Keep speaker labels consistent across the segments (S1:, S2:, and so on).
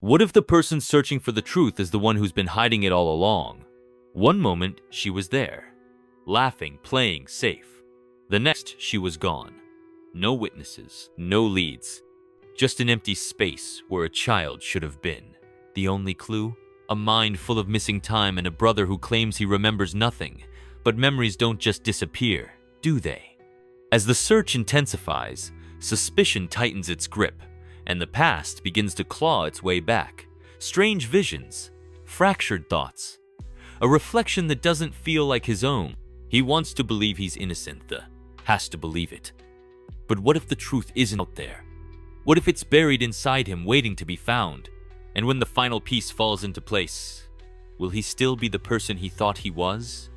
S1: What if the person searching for the truth is the one who's been hiding it all along? One moment, she was there, laughing, playing safe. The next, she was gone. No witnesses, no leads. Just an empty space where a child should have been. The only clue? A mind full of missing time and a brother who claims he remembers nothing. But memories don't just disappear, do they? As the search intensifies, suspicion tightens its grip, and the past begins to claw its way back. Strange visions, fractured thoughts, a reflection that doesn't feel like his own. He wants to believe he's innocent, has to believe it. But what if the truth isn't out there? What if it's buried inside him, waiting to be found? And when the final piece falls into place, will he still be the person he thought he was?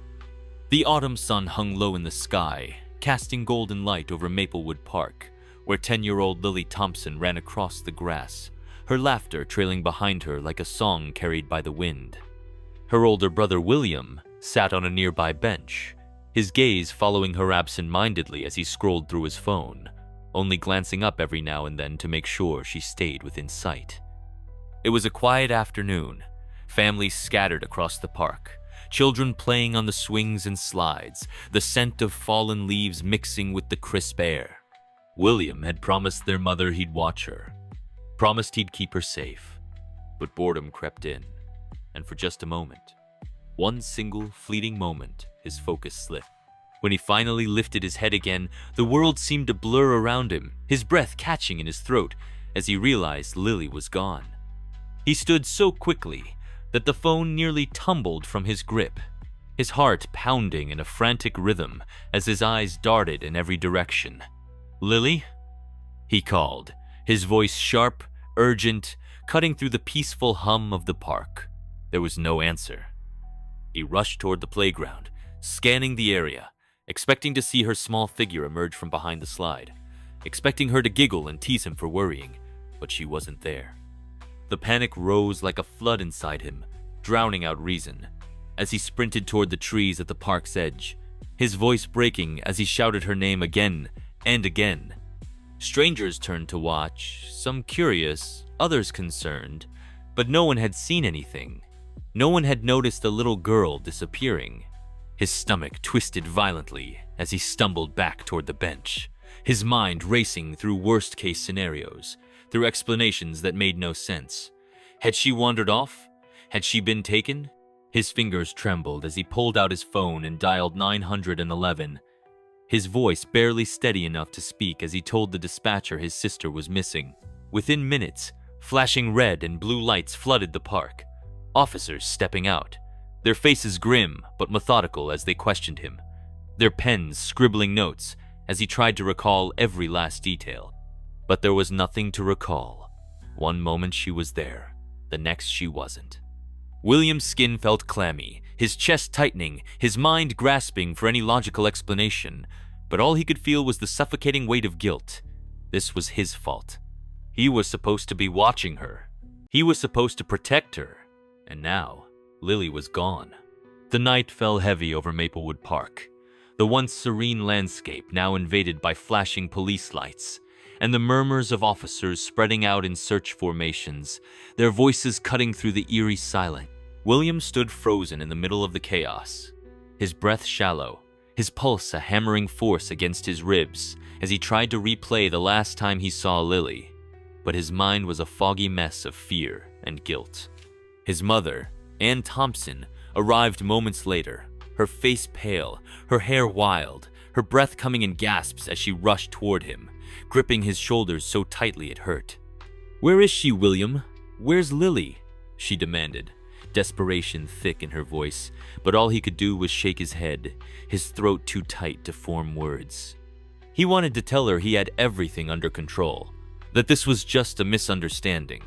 S1: The autumn sun hung low in the sky, casting golden light over Maplewood Park, where 10-year-old Lily Thompson ran across the grass, her laughter trailing behind her like a song carried by the wind. Her older brother William sat on a nearby bench, his gaze following her absent-mindedly as he scrolled through his phone, only glancing up every now and then to make sure she stayed within sight. It was a quiet afternoon, families scattered across the park, children playing on the swings and slides, the scent of fallen leaves mixing with the crisp air. William had promised their mother he'd watch her, promised he'd keep her safe. But boredom crept in, and for just a moment, one single fleeting moment, his focus slipped. When he finally lifted his head again, the world seemed to blur around him, his breath catching in his throat as he realized Lily was gone. He stood so quickly that the phone nearly tumbled from his grip, his heart pounding in a frantic rhythm as his eyes darted in every direction. "Lily?" he called, his voice sharp, urgent, cutting through the peaceful hum of the park. There was no answer. He rushed toward the playground, scanning the area, expecting to see her small figure emerge from behind the slide, expecting her to giggle and tease him for worrying, but she wasn't there. The panic rose like a flood inside him, drowning out reason, as he sprinted toward the trees at the park's edge, his voice breaking as he shouted her name again and again. Strangers turned to watch, some curious, others concerned, but no one had seen anything. No one had noticed the little girl disappearing. His stomach twisted violently as he stumbled back toward the bench, his mind racing through worst-case scenarios, through explanations that made no sense. Had she wandered off? Had she been taken? His fingers trembled as he pulled out his phone and dialed 911, his voice barely steady enough to speak as he told the dispatcher his sister was missing. Within minutes, flashing red and blue lights flooded the park, officers stepping out, their faces grim but methodical as they questioned him, their pens scribbling notes as he tried to recall every last detail. But there was nothing to recall. One moment she was there, the next she wasn't. William's skin felt clammy, his chest tightening, his mind grasping for any logical explanation, but all he could feel was the suffocating weight of guilt. This was his fault. He was supposed to be watching her. He was supposed to protect her. And now, Lily was gone. The night fell heavy over Maplewood Park, the once serene landscape now invaded by flashing police lights, and the murmurs of officers spreading out in search formations, their voices cutting through the eerie silence. William stood frozen in the middle of the chaos, his breath shallow, his pulse a hammering force against his ribs as he tried to replay the last time he saw Lily. But his mind was a foggy mess of fear and guilt. His mother, Ann Thompson, arrived moments later, her face pale, her hair wild, her breath coming in gasps as she rushed toward him, gripping his shoulders so tightly it hurt. "Where is she, William? Where's Lily?" she demanded, desperation thick in her voice, but all he could do was shake his head, his throat too tight to form words. He wanted to tell her he had everything under control, that this was just a misunderstanding,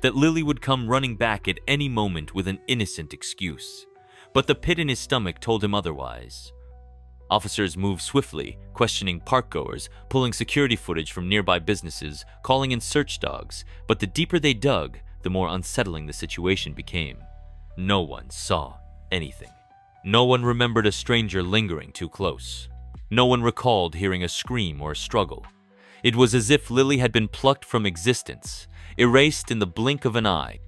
S1: that Lily would come running back at any moment with an innocent excuse, but the pit in his stomach told him otherwise. Officers moved swiftly, questioning parkgoers, pulling security footage from nearby businesses, calling in search dogs, but the deeper they dug, the more unsettling the situation became. No one saw anything. No one remembered a stranger lingering too close. No one recalled hearing a scream or a struggle. It was as if Lily had been plucked from existence, erased in the blink of an eye.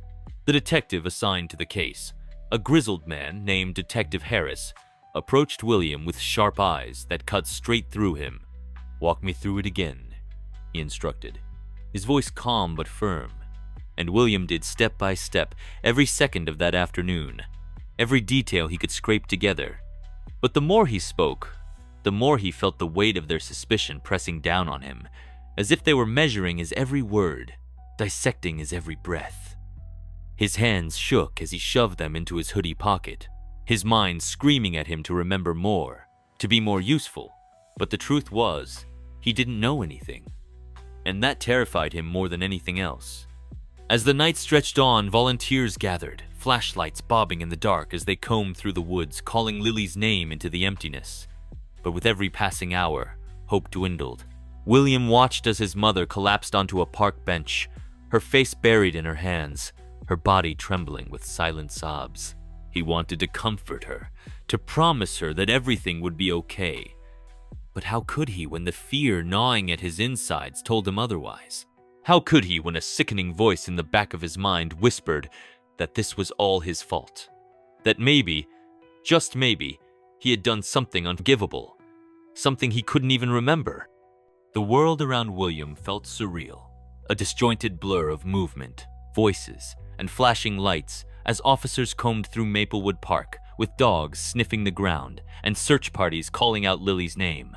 S1: The detective assigned to the case, a grizzled man named Detective Harris, approached William with sharp eyes that cut straight through him. "Walk me through it again," he instructed, his voice calm but firm. And William did step by step, every second of that afternoon, every detail he could scrape together. But the more he spoke, the more he felt the weight of their suspicion pressing down on him, as if they were measuring his every word, dissecting his every breath. His hands shook as he shoved them into his hoodie pocket, his mind screaming at him to remember more, to be more useful. But the truth was, he didn't know anything. And that terrified him more than anything else. As the night stretched on, volunteers gathered, flashlights bobbing in the dark as they combed through the woods, calling Lily's name into the emptiness. But with every passing hour, hope dwindled. William watched as his mother collapsed onto a park bench, her face buried in her hands, her body trembling with silent sobs. He wanted to comfort her, to promise her that everything would be okay. But how could he when the fear gnawing at his insides told him otherwise? How could he when a sickening voice in the back of his mind whispered that this was all his fault? That maybe, just maybe, he had done something unforgivable, something he couldn't even remember. The world around William felt surreal, a disjointed blur of movement, voices, and flashing lights as officers combed through Maplewood Park with dogs sniffing the ground and search parties calling out Lily's name.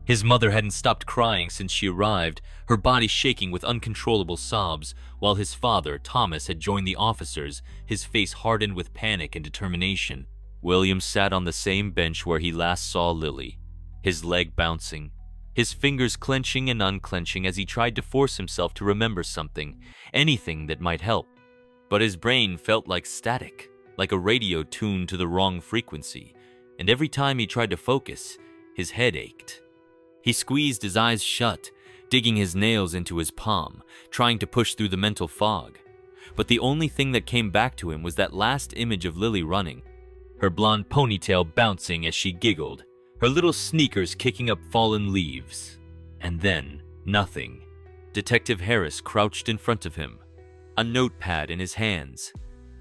S1: His mother hadn't stopped crying since she arrived, her body shaking with uncontrollable sobs, while his father, Thomas, had joined the officers, his face hardened with panic and determination. William sat on the same bench where he last saw Lily, his leg bouncing, his fingers clenching and unclenching as he tried to force himself to remember something, anything that might help. But his brain felt like static, like a radio tuned to the wrong frequency, and every time he tried to focus, his head ached. He squeezed his eyes shut, digging his nails into his palm, trying to push through the mental fog. But the only thing that came back to him was that last image of Lily running, her blonde ponytail bouncing as she giggled, her little sneakers kicking up fallen leaves. And then, nothing. Detective Harris crouched in front of him, a notepad in his hands,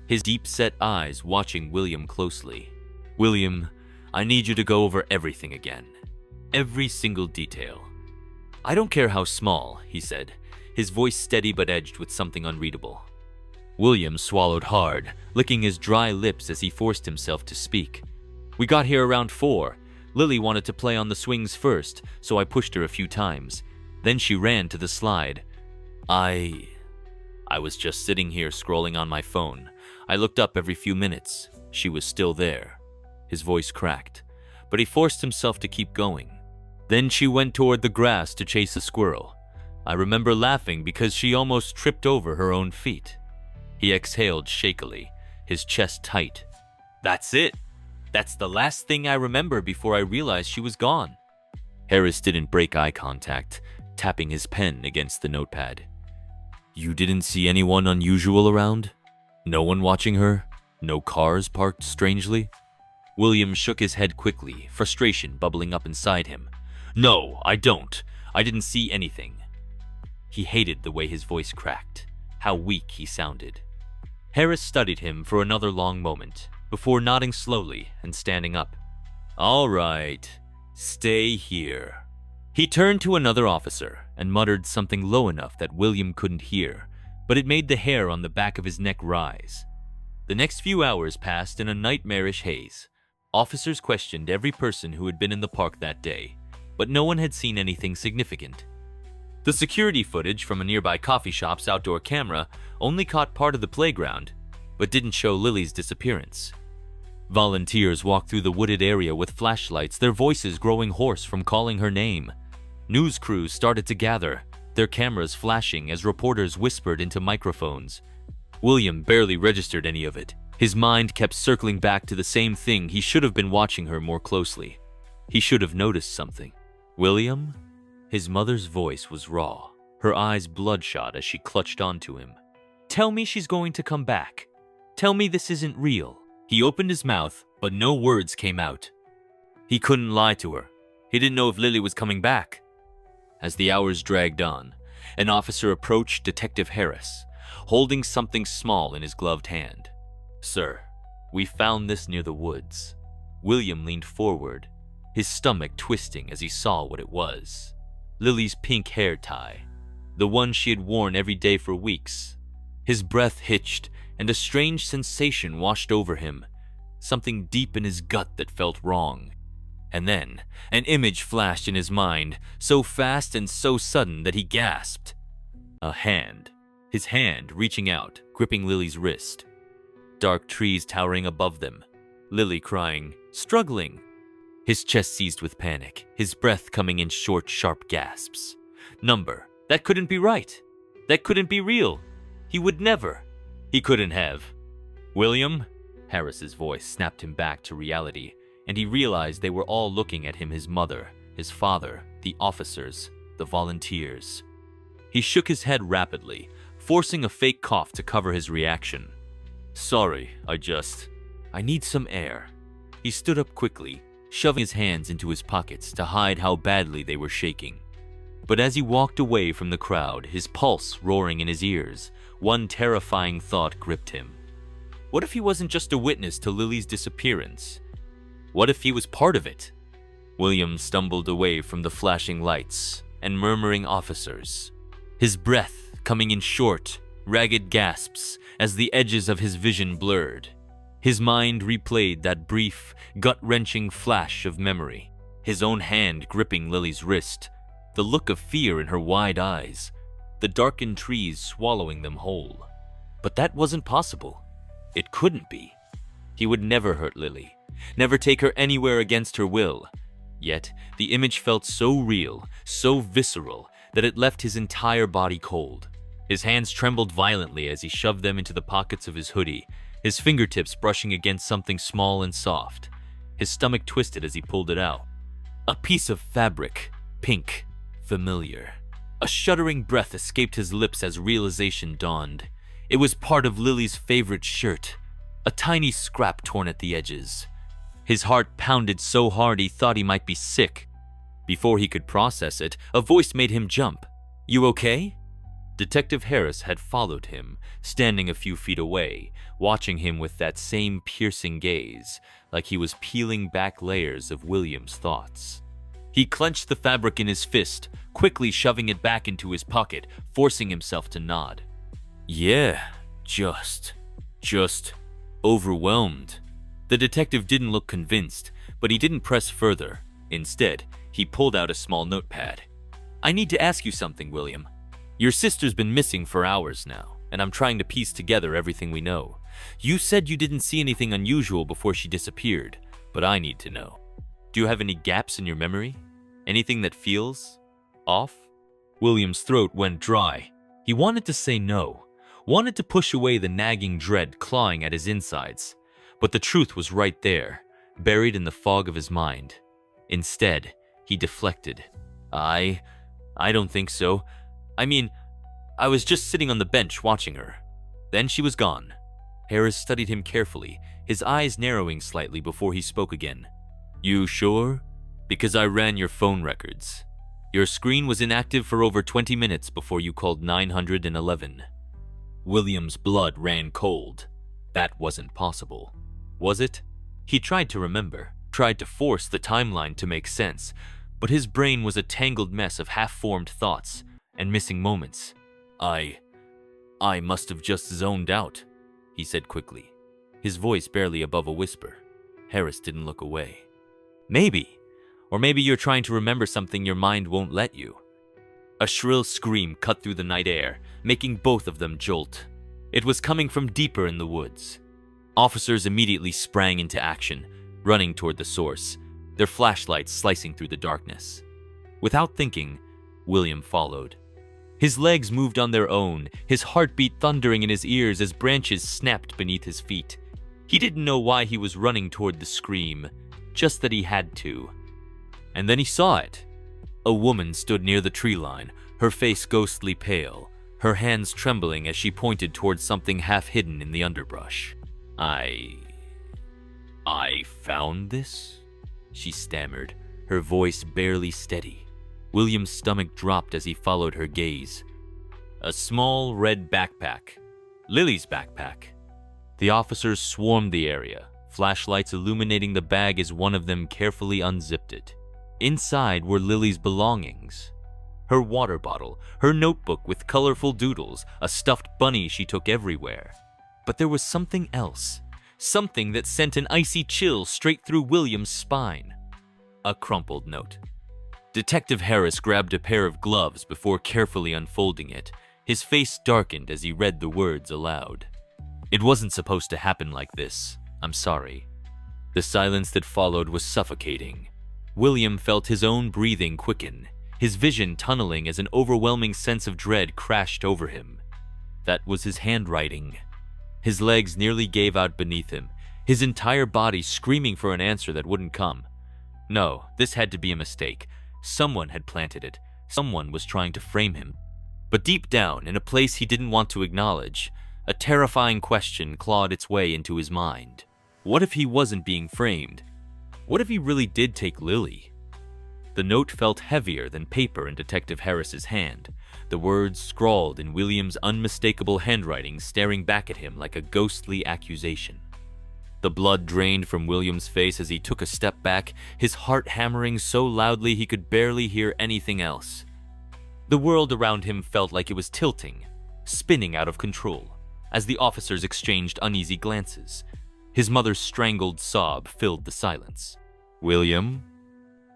S1: his deep-set eyes watching William closely. "William, I need you to go over everything again. Every single detail. I don't care how small," he said, his voice steady but edged with something unreadable. William swallowed hard, licking his dry lips as he forced himself to speak. "We got here around 4. Lily wanted to play on the swings first, so I pushed her a few times. Then she ran to the slide. I was just sitting here scrolling on my phone. I looked up every few minutes. She was still there." His voice cracked, but he forced himself to keep going. "Then she went toward the grass to chase a squirrel. I remember laughing because she almost tripped over her own feet." He exhaled shakily, his chest tight. "That's it. That's the last thing I remember before I realized she was gone." Harris didn't break eye contact, tapping his pen against the notepad. "You didn't see anyone unusual around? No one watching her? No cars parked strangely?" William shook his head quickly, frustration bubbling up inside him. "No, I don't. I didn't see anything." He hated the way his voice cracked, how weak he sounded. Harris studied him for another long moment, before nodding slowly and standing up. "All right, stay here." He turned to another officer and muttered something low enough that William couldn't hear, but it made the hair on the back of his neck rise. The next few hours passed in a nightmarish haze. Officers questioned every person who had been in the park that day, but no one had seen anything significant. The security footage from a nearby coffee shop's outdoor camera only caught part of the playground, but didn't show Lily's disappearance. Volunteers walked through the wooded area with flashlights, their voices growing hoarse from calling her name. News crews started to gather, their cameras flashing as reporters whispered into microphones. William barely registered any of it. His mind kept circling back to the same thing. He should have been watching her more closely. He should have noticed something. "William?" His mother's voice was raw, her eyes bloodshot as she clutched onto him. "Tell me she's going to come back. Tell me this isn't real." He opened his mouth, but no words came out. He couldn't lie to her. He didn't know if Lily was coming back. As the hours dragged on, an officer approached Detective Harris, holding something small in his gloved hand. "Sir, we found this near the woods." William leaned forward, his stomach twisting as he saw what it was. Lily's pink hair tie, the one she had worn every day for weeks. His breath hitched, and a strange sensation washed over him, something deep in his gut that felt wrong. And then, an image flashed in his mind, so fast and so sudden that he gasped. A hand, his hand reaching out, gripping Lily's wrist. Dark trees towering above them, Lily crying, struggling. His chest seized with panic, his breath coming in short, sharp gasps. Number, that couldn't be right. That couldn't be real. He would never. He couldn't have. "William?" Harris's voice snapped him back to reality, and he realized they were all looking at him, his mother, his father, the officers, the volunteers. He shook his head rapidly, forcing a fake cough to cover his reaction. "Sorry, I need some air." He stood up quickly, shoving his hands into his pockets to hide how badly they were shaking. But as he walked away from the crowd, his pulse roaring in his ears, one terrifying thought gripped him. What if he wasn't just a witness to Lily's disappearance? What if he was part of it? William stumbled away from the flashing lights and murmuring officers, his breath coming in short, ragged gasps as the edges of his vision blurred. His mind replayed that brief, gut-wrenching flash of memory, his own hand gripping Lily's wrist, the look of fear in her wide eyes, the darkened trees swallowing them whole. But that wasn't possible. It couldn't be. He would never hurt Lily, never take her anywhere against her will. Yet, the image felt so real, so visceral, that it left his entire body cold. His hands trembled violently as he shoved them into the pockets of his hoodie, his fingertips brushing against something small and soft. His stomach twisted as he pulled it out. A piece of fabric, pink, familiar. A shuddering breath escaped his lips as realization dawned. It was part of Lily's favorite shirt, a tiny scrap torn at the edges. His heart pounded so hard he thought he might be sick. Before he could process it, a voice made him jump. "You okay?" Detective Harris had followed him, standing a few feet away, watching him with that same piercing gaze, like he was peeling back layers of William's thoughts. He clenched the fabric in his fist, quickly shoving it back into his pocket, forcing himself to nod. "Yeah, just overwhelmed." The detective didn't look convinced, but he didn't press further. Instead, he pulled out a small notepad. "I need to ask you something, William. Your sister's been missing for hours now, and I'm trying to piece together everything we know. You said you didn't see anything unusual before she disappeared, but I need to know. Do you have any gaps in your memory? Anything that feels off?" William's throat went dry. He wanted to say no, wanted to push away the nagging dread clawing at his insides. But the truth was right there, buried in the fog of his mind. Instead, he deflected. I don't think so. I mean, I was just sitting on the bench watching her. Then she was gone." Harris studied him carefully, his eyes narrowing slightly before he spoke again. "You sure? Because I ran your phone records. Your screen was inactive for over 20 minutes before you called 911. William's blood ran cold. That wasn't possible. Was it? He tried to remember, tried to force the timeline to make sense, but his brain was a tangled mess of half-formed thoughts and missing moments. I must have just zoned out," he said quickly, his voice barely above a whisper. Harris didn't look away. "Maybe. Or maybe you're trying to remember something your mind won't let you." A shrill scream cut through the night air, making both of them jolt. It was coming from deeper in the woods. Officers immediately sprang into action, running toward the source, their flashlights slicing through the darkness. Without thinking, William followed. His legs moved on their own, his heartbeat thundering in his ears as branches snapped beneath his feet. He didn't know why he was running toward the scream, just that he had to. And then he saw it. A woman stood near the tree line, her face ghostly pale, her hands trembling as she pointed towards something half hidden in the underbrush. I found this?" she stammered, her voice barely steady. William's stomach dropped as he followed her gaze. A small red backpack. Lily's backpack. The officers swarmed the area, flashlights illuminating the bag as one of them carefully unzipped it. Inside were Lily's belongings. Her water bottle, her notebook with colorful doodles, a stuffed bunny she took everywhere. But there was something else, something that sent an icy chill straight through William's spine. A crumpled note. Detective Harris grabbed a pair of gloves before carefully unfolding it. His face darkened as he read the words aloud. It wasn't supposed to happen like this. I'm sorry. The silence that followed was suffocating. William felt his own breathing quicken, his vision tunneling as an overwhelming sense of dread crashed over him. That was his handwriting. His legs nearly gave out beneath him, his entire body screaming for an answer that wouldn't come. No, this had to be a mistake. Someone had planted it. Someone was trying to frame him. But deep down, in a place he didn't want to acknowledge, a terrifying question clawed its way into his mind. What if he wasn't being framed? What if he really did take Lily? The note felt heavier than paper in Detective Harris's hand, the words scrawled in William's unmistakable handwriting staring back at him like a ghostly accusation. The blood drained from William's face as he took a step back, his heart hammering so loudly he could barely hear anything else. The world around him felt like it was tilting, spinning out of control, as the officers exchanged uneasy glances. His mother's strangled sob filled the silence. "William?"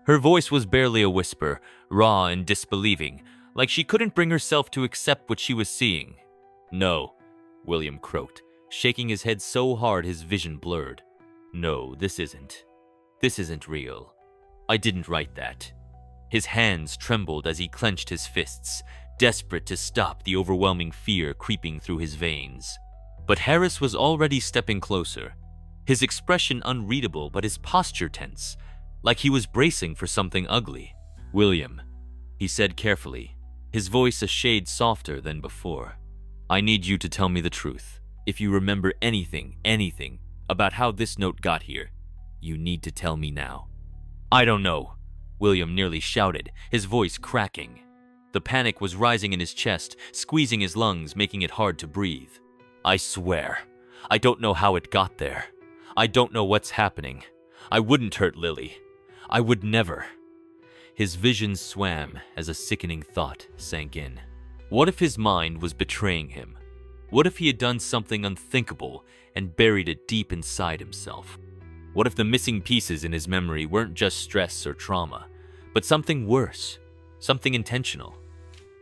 S1: Her voice was barely a whisper, raw and disbelieving, like she couldn't bring herself to accept what she was seeing. "No," William croaked, shaking his head so hard his vision blurred. "No, this isn't real. I didn't write that." His hands trembled as he clenched his fists, desperate to stop the overwhelming fear creeping through his veins. But Harris was already stepping closer, his expression unreadable but his posture tense, like he was bracing for something ugly. "William," he said carefully, his voice a shade softer than before. "I need you to tell me the truth. If you remember anything about how this note got here, you need to tell me now." "I don't know," William nearly shouted, his voice cracking. The panic was rising in his chest, squeezing his lungs, making it hard to breathe. "I swear, I don't know how it got there. I don't know what's happening. I wouldn't hurt Lily. I would never." His vision swam as a sickening thought sank in. What if his mind was betraying him? What if he had done something unthinkable and buried it deep inside himself? What if the missing pieces in his memory weren't just stress or trauma, but something worse, something intentional?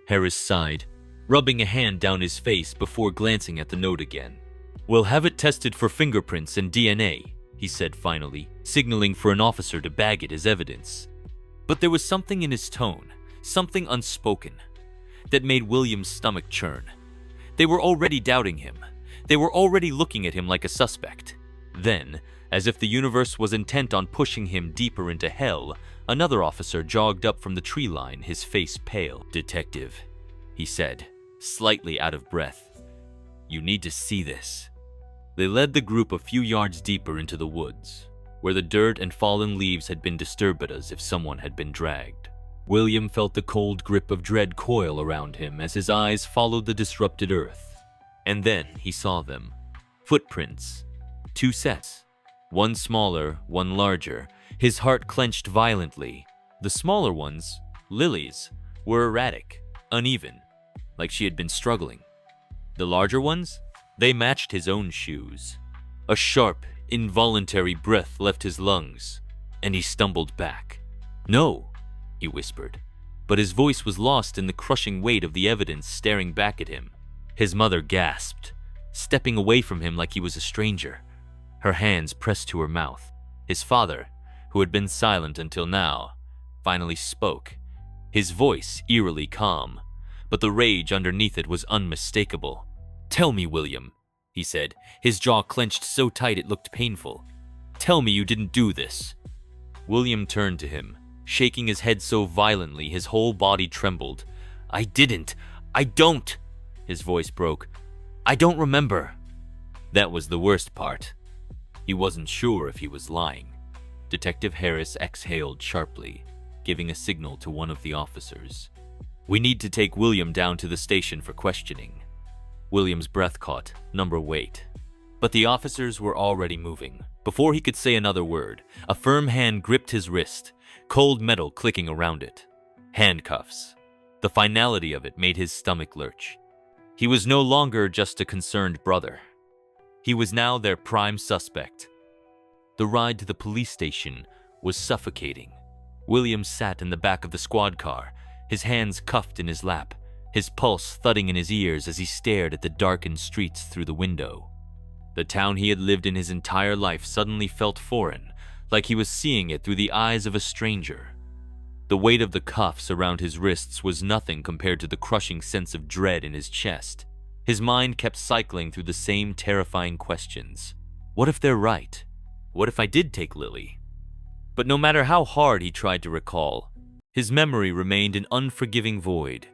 S1: Harris sighed, rubbing a hand down his face before glancing at the note again. "We'll have it tested for fingerprints and DNA," he said finally, signaling for an officer to bag it as evidence. But there was something in his tone, something unspoken, that made William's stomach churn. They were already doubting him. They were already looking at him like a suspect. Then, as if the universe was intent on pushing him deeper into hell, another officer jogged up from the tree line, his face pale. "Detective," he said, slightly out of breath. "You need to see this." They led the group a few yards deeper into the woods, where the dirt and fallen leaves had been disturbed as if someone had been dragged. William felt the cold grip of dread coil around him as his eyes followed the disrupted earth. And then he saw them. Footprints. 2 sets. One smaller, one larger. His heart clenched violently. The smaller ones, Lily's, were erratic, uneven, like she had been struggling. The larger ones, they matched his own shoes. A sharp, involuntary breath left his lungs, and he stumbled back. "No," he whispered, but his voice was lost in the crushing weight of the evidence staring back at him. His mother gasped, stepping away from him like he was a stranger, her hands pressed to her mouth. His father, who had been silent until now, finally spoke, his voice eerily calm, but the rage underneath it was unmistakable. "Tell me, William," he said, his jaw clenched so tight it looked painful. "Tell me you didn't do this." William turned to him, shaking his head so violently his whole body trembled. "I didn't. I don't." His voice broke. "I don't remember." That was the worst part. He wasn't sure if he was lying. Detective Harris exhaled sharply, giving a signal to one of the officers. We need to take William down to the station for questioning. William's breath caught. Number wait. But the officers were already moving. Before he could say another word, a firm hand gripped his wrist, cold metal clicking around it. Handcuffs. The finality of it made his stomach lurch. He was no longer just a concerned brother. He was now their prime suspect. The ride to the police station was suffocating. William sat in the back of the squad car, his hands cuffed in his lap, his pulse thudding in his ears as he stared at the darkened streets through the window. The town he had lived in his entire life suddenly felt foreign, like he was seeing it through the eyes of a stranger. The weight of the cuffs around his wrists was nothing compared to the crushing sense of dread in his chest. His mind kept cycling through the same terrifying questions. What if they're right? What if I did take Lily? But no matter how hard he tried to recall, his memory remained an unforgiving void.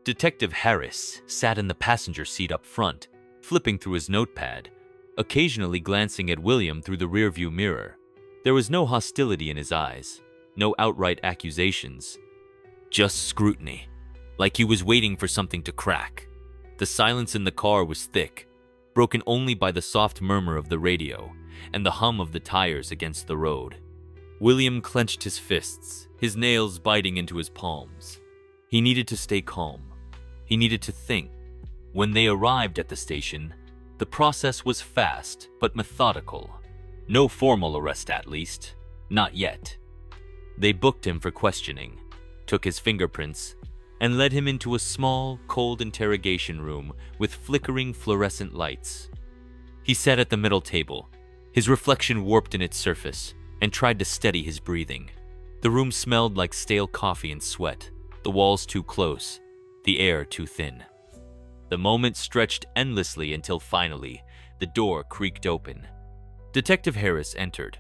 S1: Detective Harris sat in the passenger seat up front, flipping through his notepad, occasionally glancing at William through the rearview mirror. There was no hostility in his eyes, no outright accusations, just scrutiny, like he was waiting for something to crack. The silence in the car was thick, broken only by the soft murmur of the radio and the hum of the tires against the road. William clenched his fists, his nails biting into his palms. He needed to stay calm. He needed to think. When they arrived at the station, the process was fast but methodical. No formal arrest, at least. Not yet. They booked him for questioning, took his fingerprints, and led him into a small, cold interrogation room with flickering fluorescent lights. He sat at the middle table, his reflection warped in its surface, and tried to steady his breathing. The room smelled like stale coffee and sweat, the walls too close, the air too thin. The moment stretched endlessly until finally, the door creaked open. Detective Harris entered,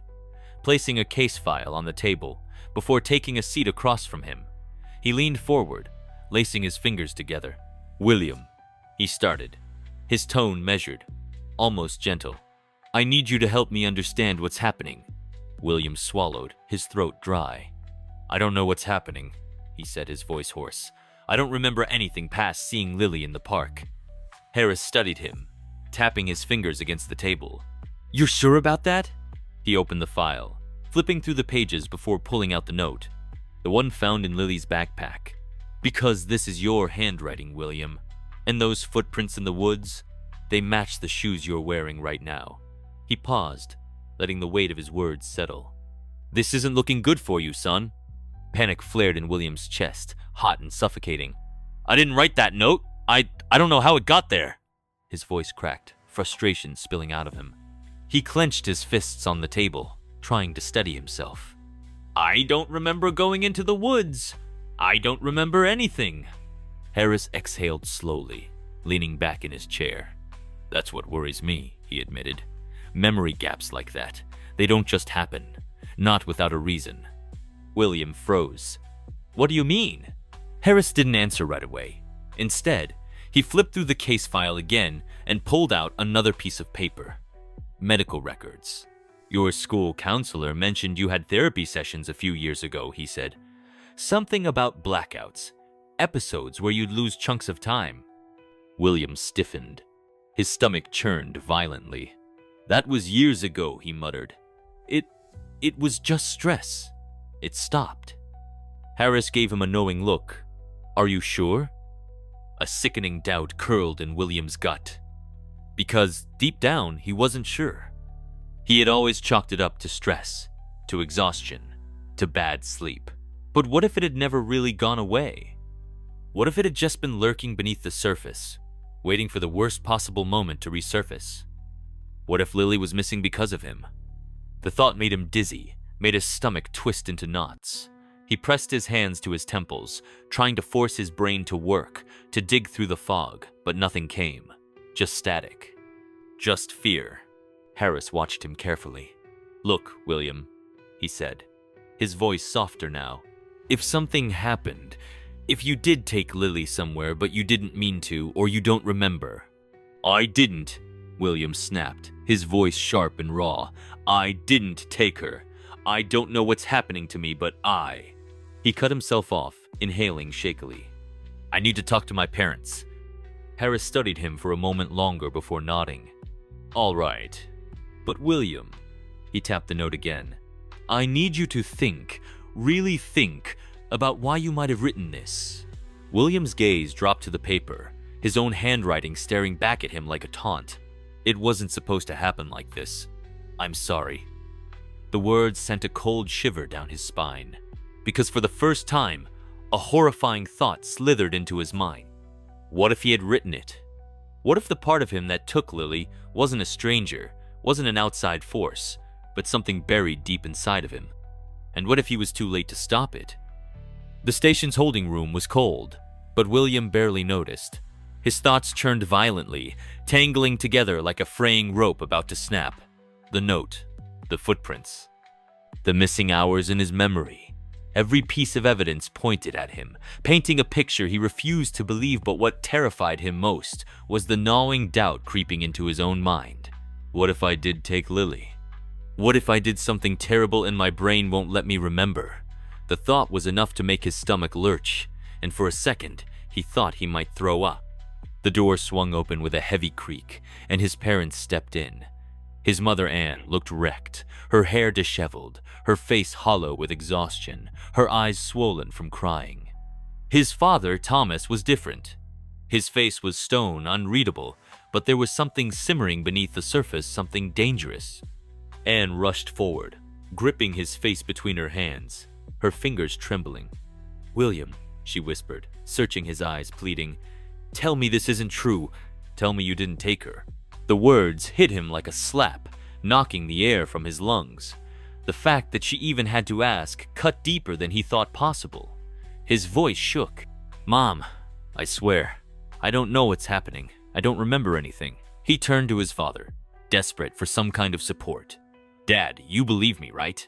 S1: placing a case file on the table before taking a seat across from him. He leaned forward, lacing his fingers together. "William," he started, his tone measured, almost gentle. "I need you to help me understand what's happening." William swallowed, his throat dry. "I don't know what's happening," he said, his voice hoarse. "I don't remember anything past seeing Lily in the park." Harris studied him, tapping his fingers against the table. "You're sure about that?" He opened the file, flipping through the pages before pulling out the note, the one found in Lily's backpack. "Because this is your handwriting, William. And those footprints in the woods, they match the shoes you're wearing right now." He paused, letting the weight of his words settle. "This isn't looking good for you, son." Panic flared in William's chest, hot and suffocating. "I didn't write that note. I don't know how it got there." His voice cracked, frustration spilling out of him. He clenched his fists on the table, trying to steady himself. "I don't remember going into the woods. I don't remember anything." Harris exhaled slowly, leaning back in his chair. "That's what worries me," he admitted. "Memory gaps like that. They don't just happen. Not without a reason." William froze. "What do you mean?" Harris didn't answer right away. Instead, he flipped through the case file again and pulled out another piece of paper. "Medical records. Your school counselor mentioned you had therapy sessions a few years ago," he said. "Something about blackouts, episodes where you'd lose chunks of time." William stiffened. His stomach churned violently. "That was years ago," he muttered. It was just stress. It stopped." Harris gave him a knowing look. "Are you sure?" A sickening doubt curled in William's gut. Because, deep down, he wasn't sure. He had always chalked it up to stress, to exhaustion, to bad sleep. But what if it had never really gone away? What if it had just been lurking beneath the surface, waiting for the worst possible moment to resurface? What if Lily was missing because of him? The thought made him dizzy, made his stomach twist into knots. He pressed his hands to his temples, trying to force his brain to work, to dig through the fog, but nothing came. Just static. Just fear. Harris watched him carefully. "Look, William," he said, his voice softer now. "If something happened, if you did take Lily somewhere but you didn't mean to, or you don't remember." "I didn't," William snapped, his voice sharp and raw. "I didn't take her. I don't know what's happening to me, but I..." He cut himself off, inhaling shakily. I need to talk to my parents. Harris studied him for a moment longer before nodding. All right. But William, he tapped the note again, I need you to think, really think, about why you might have written this. William's gaze dropped to the paper, his own handwriting staring back at him like a taunt. It wasn't supposed to happen like this. I'm sorry. The words sent a cold shiver down his spine, because for the first time, a horrifying thought slithered into his mind. What if he had written it? What if the part of him that took Lily wasn't a stranger, wasn't an outside force, but something buried deep inside of him? And what if he was too late to stop it? The station's holding room was cold, but William barely noticed. His thoughts churned violently, tangling together like a fraying rope about to snap. The note, the footprints, the missing hours in his memory. Every piece of evidence pointed at him, painting a picture he refused to believe, but what terrified him most was the gnawing doubt creeping into his own mind. What if I did take Lily? What if I did something terrible and my brain won't let me remember? The thought was enough to make his stomach lurch, and for a second, he thought he might throw up. The door swung open with a heavy creak, and his parents stepped in. His mother, Anne, looked wrecked, her hair disheveled, her face hollow with exhaustion, her eyes swollen from crying. His father, Thomas, was different. His face was stone, unreadable, but there was something simmering beneath the surface, something dangerous. Anne rushed forward, gripping his face between her hands, her fingers trembling. William, she whispered, searching his eyes, pleading, tell me this isn't true. Tell me you didn't take her. The words hit him like a slap, knocking the air from his lungs. The fact that she even had to ask cut deeper than he thought possible. His voice shook. Mom, I swear, I don't know what's happening. I don't remember anything. He turned to his father, desperate for some kind of support. Dad, you believe me, right?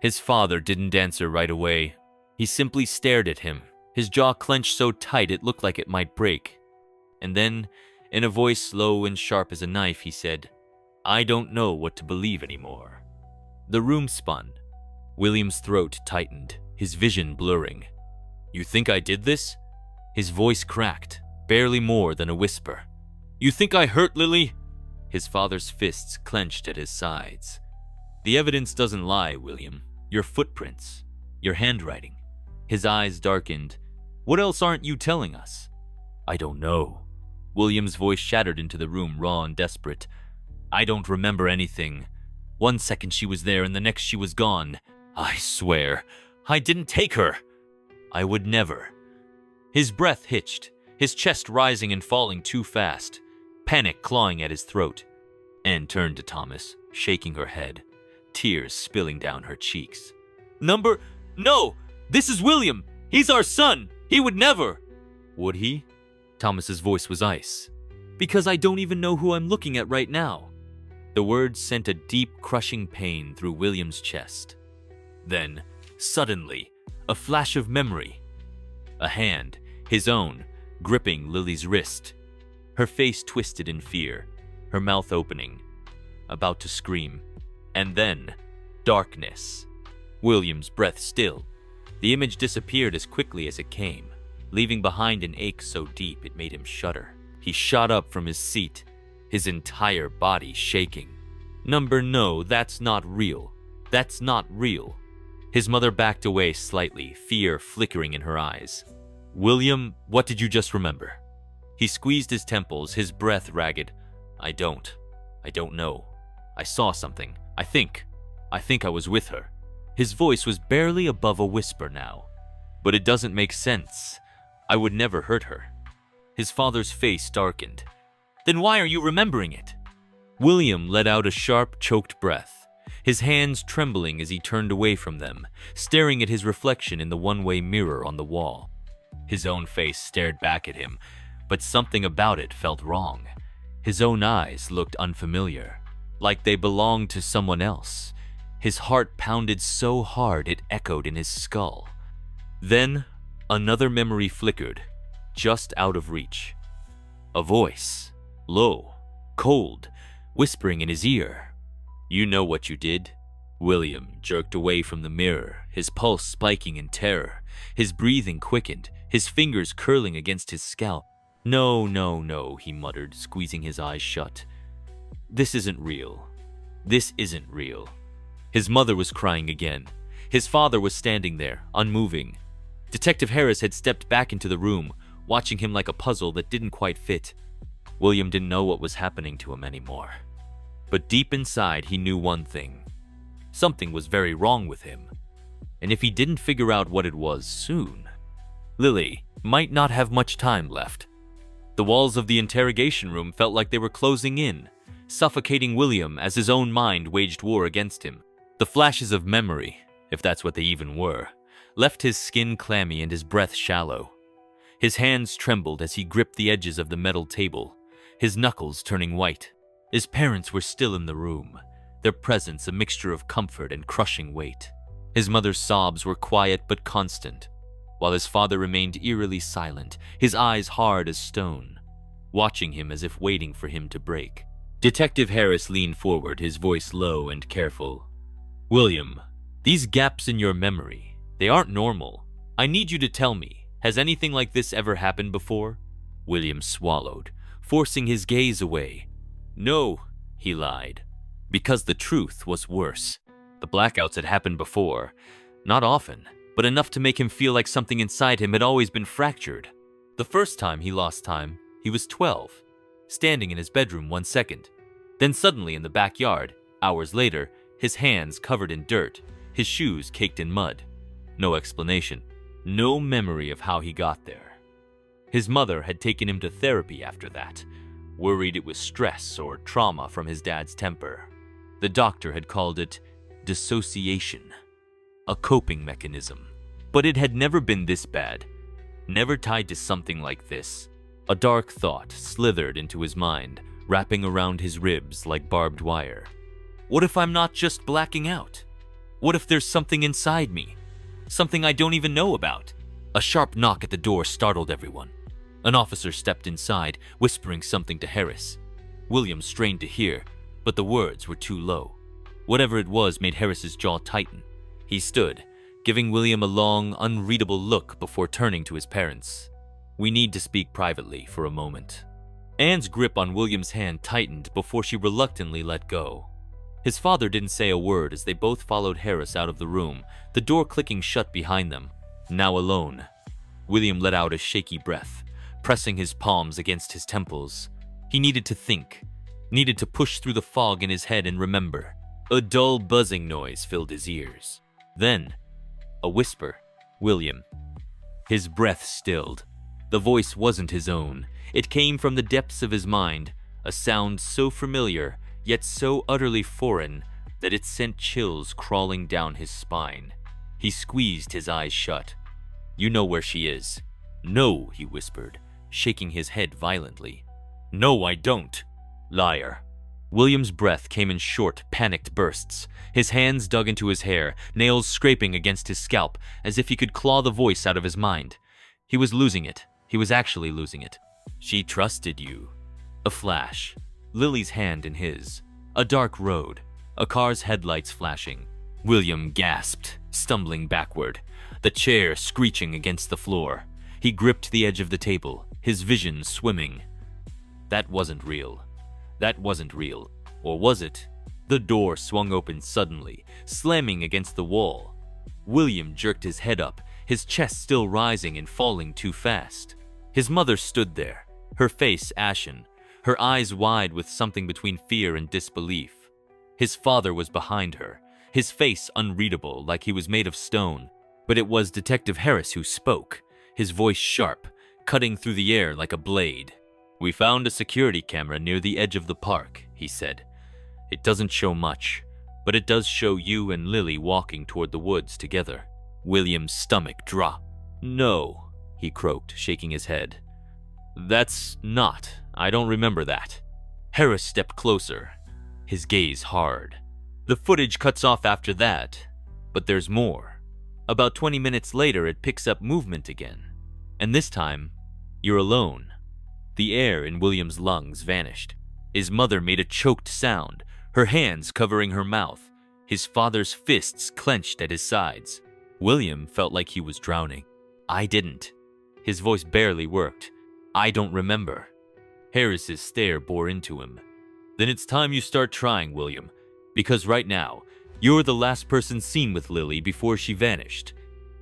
S1: His father didn't answer right away. He simply stared at him, his jaw clenched so tight it looked like it might break. And then, in a voice low and sharp as a knife, he said, I don't know what to believe anymore. The room spun. William's throat tightened, his vision blurring. You think I did this? His voice cracked, barely more than a whisper. You think I hurt Lily? His father's fists clenched at his sides. The evidence doesn't lie, William. Your footprints, your handwriting. His eyes darkened. What else aren't you telling us? I don't know. William's voice shattered into the room, raw and desperate. I don't remember anything. 1 second she was there and the next she was gone. I swear, I didn't take her. I would never. His breath hitched, his chest rising and falling too fast, panic clawing at his throat. Anne turned to Thomas, shaking her head, tears spilling down her cheeks. No! This is William! He's our son! He would never! Would he? Thomas's voice was ice. Because I don't even know who I'm looking at right now. The words sent a deep, crushing pain through William's chest. Then, suddenly, a flash of memory. A hand, his own, gripping Lily's wrist. Her face twisted in fear, her mouth opening, about to scream. And then, darkness. William's breath stilled. The image disappeared as quickly as it came, leaving behind an ache so deep it made him shudder. He shot up from his seat, his entire body shaking. No, that's not real. That's not real. His mother backed away slightly, fear flickering in her eyes. William, what did you just remember? He squeezed his temples, his breath ragged. I don't know. I saw something. I think I was with her. His voice was barely above a whisper now. But it doesn't make sense. I would never hurt her. His father's face darkened. Then why are you remembering it? William let out a sharp, choked breath, his hands trembling as he turned away from them, staring at his reflection in the one-way mirror on the wall. His own face stared back at him, but something about it felt wrong. His own eyes looked unfamiliar, like they belonged to someone else. His heart pounded so hard it echoed in his skull. Then, another memory flickered, just out of reach. A voice, low, cold, whispering in his ear. You know what you did? William jerked away from the mirror, his pulse spiking in terror. His breathing quickened, his fingers curling against his scalp. "No, no, no," he muttered, squeezing his eyes shut. "This isn't real. This isn't real." His mother was crying again. His father was standing there, unmoving. Detective Harris had stepped back into the room, watching him like a puzzle that didn't quite fit. William didn't know what was happening to him anymore. But deep inside, he knew one thing. Something was very wrong with him. And if he didn't figure out what it was soon, Lily might not have much time left. The walls of the interrogation room felt like they were closing in, suffocating William as his own mind waged war against him. The flashes of memory, if that's what they even were, left his skin clammy and his breath shallow. His hands trembled as he gripped the edges of the metal table, his knuckles turning white. His parents were still in the room, their presence a mixture of comfort and crushing weight. His mother's sobs were quiet but constant, while his father remained eerily silent, his eyes hard as stone, watching him as if waiting for him to break. Detective Harris leaned forward, his voice low and careful. "William, these gaps in your memory, they aren't normal. I need you to tell me, has anything like this ever happened before?" William swallowed, forcing his gaze away. "No," he lied, because the truth was worse. The blackouts had happened before, not often, but enough to make him feel like something inside him had always been fractured. The first time he lost time, he was 12, standing in his bedroom 1 second. Then suddenly in the backyard, hours later, his hands covered in dirt, his shoes caked in mud. No explanation, no memory of how he got there. His mother had taken him to therapy after that, worried it was stress or trauma from his dad's temper. The doctor had called it dissociation, a coping mechanism. But it had never been this bad, never tied to something like this. A dark thought slithered into his mind, wrapping around his ribs like barbed wire. What if I'm not just blacking out? What if there's something inside me? Something I don't even know about? A sharp knock at the door startled everyone. An officer stepped inside, whispering something to Harris. William strained to hear, but the words were too low. Whatever it was made Harris's jaw tighten. He stood, giving William a long, unreadable look before turning to his parents. "We need to speak privately for a moment." Anne's grip on William's hand tightened before she reluctantly let go. His father didn't say a word as they both followed Harris out of the room, the door clicking shut behind them. Now alone, William let out a shaky breath, pressing his palms against his temples. He needed to think, needed to push through the fog in his head and remember. A dull buzzing noise filled his ears. Then, a whisper. "William." His breath stilled. The voice wasn't his own. It came from the depths of his mind, a sound so familiar, yet so utterly foreign that it sent chills crawling down his spine. He squeezed his eyes shut. "You know where she is." "No," he whispered, shaking his head violently. "No, I don't." "Liar." William's breath came in short, panicked bursts. His hands dug into his hair, nails scraping against his scalp, as if he could claw the voice out of his mind. He was losing it. He was actually losing it. "She trusted you." A flash. Lily's hand in his. A dark road. A car's headlights flashing. William gasped, stumbling backward, the chair screeching against the floor. He gripped the edge of the table, his vision swimming. That wasn't real. That wasn't real. Or was it? The door swung open suddenly, slamming against the wall. William jerked his head up, his chest still rising and falling too fast. His mother stood there, her face ashen, her eyes wide with something between fear and disbelief. His father was behind her, his face unreadable like he was made of stone. But it was Detective Harris who spoke, his voice sharp, cutting through the air like a blade. "We found a security camera near the edge of the park," he said. "It doesn't show much, but it does show you and Lily walking toward the woods together." William's stomach dropped. "No," he croaked, shaking his head. "That's not. I don't remember that." Harris stepped closer, his gaze hard. "The footage cuts off after that, but there's more. About 20 minutes later, it picks up movement again. And this time, you're alone." The air in William's lungs vanished. His mother made a choked sound, her hands covering her mouth, his father's fists clenched at his sides. William felt like he was drowning. "I didn't." His voice barely worked. "I don't remember." Harris's stare bore into him. "Then it's time you start trying, William, because right now, you're the last person seen with Lily before she vanished.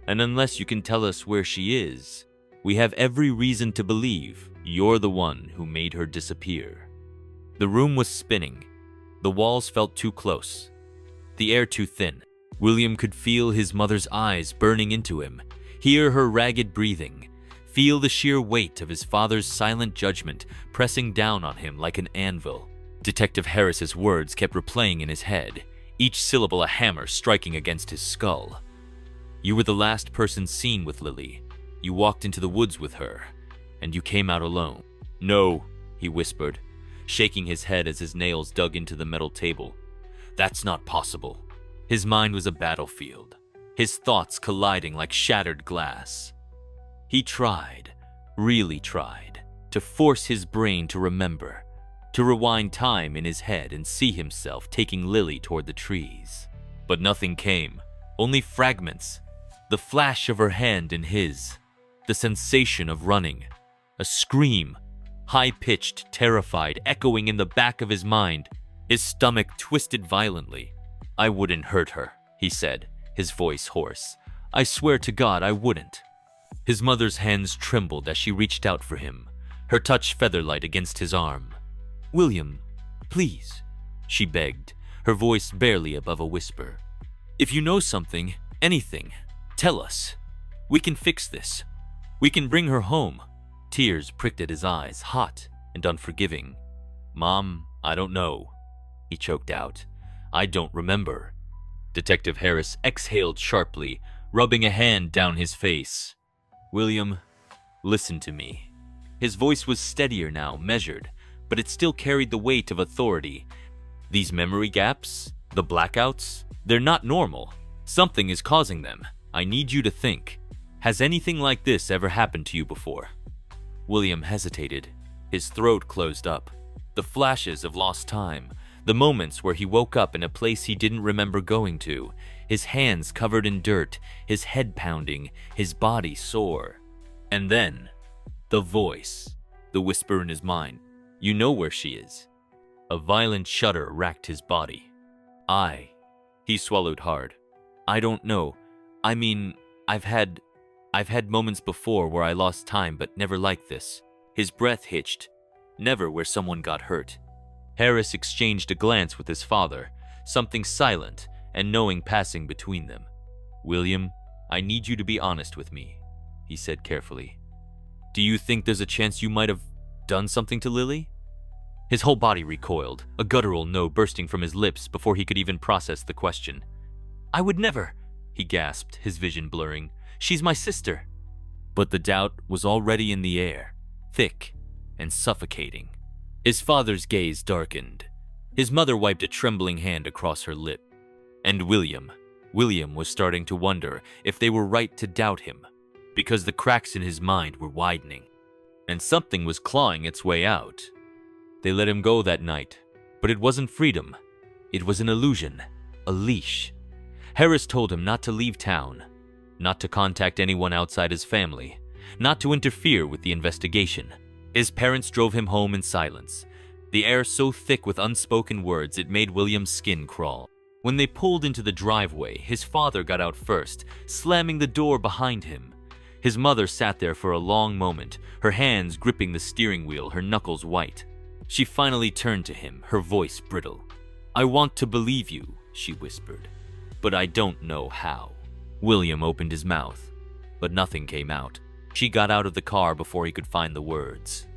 S1: And unless you can tell us where she is, we have every reason to believe you're the one who made her disappear." The room was spinning. The walls felt too close, the air too thin. William could feel his mother's eyes burning into him, hear her ragged breathing, feel the sheer weight of his father's silent judgment pressing down on him like an anvil. Detective Harris's words kept replaying in his head, each syllable a hammer striking against his skull. "You were the last person seen with Lily. You walked into the woods with her, and you came out alone." "No," he whispered, shaking his head as his nails dug into the metal table. "That's not possible." His mind was a battlefield, his thoughts colliding like shattered glass. He tried, really tried, to force his brain to remember, to rewind time in his head and see himself taking Lily toward the trees. But nothing came, only fragments, the flash of her hand in his, the sensation of running, a scream, high-pitched, terrified, echoing in the back of his mind. His stomach twisted violently. "I wouldn't hurt her," he said, his voice hoarse. "I swear to God I wouldn't." His mother's hands trembled as she reached out for him, her touch feather-light against his arm. "William, please," she begged, her voice barely above a whisper. "If you know something, anything, tell us. We can fix this. We can bring her home." Tears pricked at his eyes, hot and unforgiving. "Mom, I don't know," he choked out. "I don't remember." Detective Harris exhaled sharply, rubbing a hand down his face. "William, listen to me." His voice was steadier now, measured, but it still carried the weight of authority. "These memory gaps, the blackouts, they're not normal. Something is causing them. I need you to think. Has anything like this ever happened to you before?" William hesitated. His throat closed up. The flashes of lost time, the moments where he woke up in a place he didn't remember going to, his hands covered in dirt, his head pounding, his body sore. And then, the voice, the whisper in his mind, "You know where she is." A violent shudder racked his body. He swallowed hard. "I don't know. I mean, I've had moments before where I lost time, but never like this." His breath hitched. "Never where someone got hurt." Harris exchanged a glance with his father, something silent and knowing passing between them. "William, I need you to be honest with me," he said carefully. "Do you think there's a chance you might have done something to Lily?" His whole body recoiled, a guttural no bursting from his lips before he could even process the question. "I would never," he gasped, his vision blurring. "She's my sister." But the doubt was already in the air, thick and suffocating. His father's gaze darkened. His mother wiped a trembling hand across her lip. And William was starting to wonder if they were right to doubt him, because the cracks in his mind were widening, and something was clawing its way out. They let him go that night, but it wasn't freedom. It was an illusion, a leash. Harris told him not to leave town, not to contact anyone outside his family, not to interfere with the investigation. His parents drove him home in silence, the air so thick with unspoken words it made William's skin crawl. When they pulled into the driveway, his father got out first, slamming the door behind him. His mother sat there for a long moment, her hands gripping the steering wheel, her knuckles white. She finally turned to him, her voice brittle. "I want to believe you," she whispered, "but I don't know how." William opened his mouth, but nothing came out. She got out of the car before he could find the words.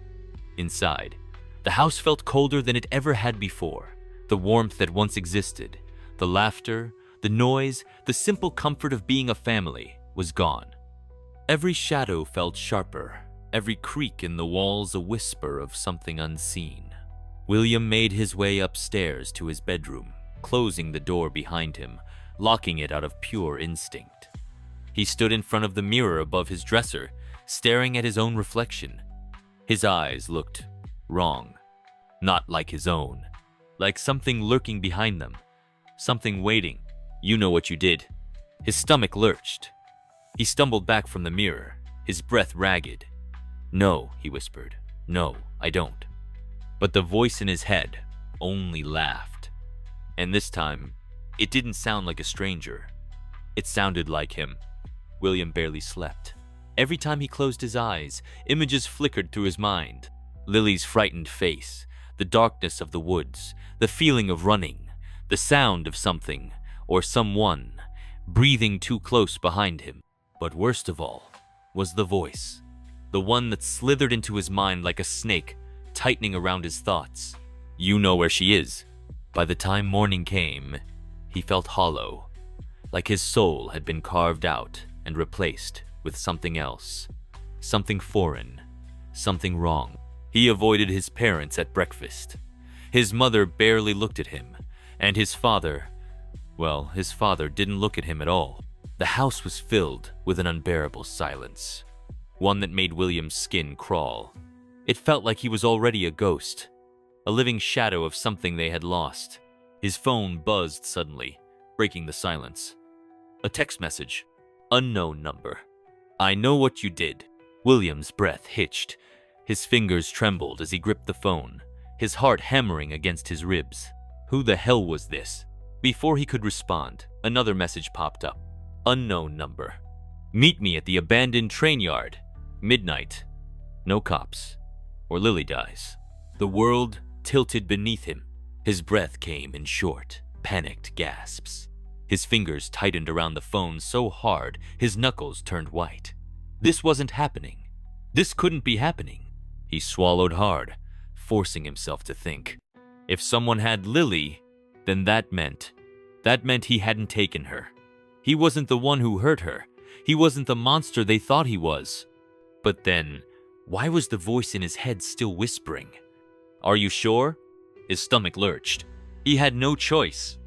S1: Inside, the house felt colder than it ever had before. The warmth that once existed, the laughter, the noise, the simple comfort of being a family was gone. Every shadow felt sharper, every creak in the walls a whisper of something unseen. William made his way upstairs to his bedroom, closing the door behind him, locking it out of pure instinct. He stood in front of the mirror above his dresser, staring at his own reflection. His eyes looked wrong, not like his own, like something lurking behind them, something waiting. "You know what you did." His stomach lurched. He stumbled back from the mirror, his breath ragged. "No," he whispered. "No, I don't." But the voice in his head only laughed. And this time, it didn't sound like a stranger. It sounded like him. William barely slept. Every time he closed his eyes, images flickered through his mind. Lily's frightened face, the darkness of the woods, the feeling of running, the sound of something, or someone, breathing too close behind him. But worst of all was the voice, the one that slithered into his mind like a snake, tightening around his thoughts. "You know where she is." By the time morning came, he felt hollow, like his soul had been carved out and replaced with something else, something foreign, something wrong. He avoided his parents at breakfast. His mother barely looked at him, and his father didn't look at him at all. The house was filled with an unbearable silence, one that made William's skin crawl. It felt like he was already a ghost, a living shadow of something they had lost. His phone buzzed suddenly, breaking the silence. A text message. Unknown number. "I know what you did." William's breath hitched. His fingers trembled as he gripped the phone, his heart hammering against his ribs. Who the hell was this? Before he could respond, another message popped up. Unknown number. "Meet me at the abandoned train yard. Midnight. No cops. Or Lily dies." The world tilted beneath him. His breath came in short, panicked gasps. His fingers tightened around the phone so hard, his knuckles turned white. This wasn't happening. This couldn't be happening. He swallowed hard, forcing himself to think. If someone had Lily, then that meant he hadn't taken her. He wasn't the one who hurt her. He wasn't the monster they thought he was. But then, why was the voice in his head still whispering? "Are you sure?" His stomach lurched. He had no choice.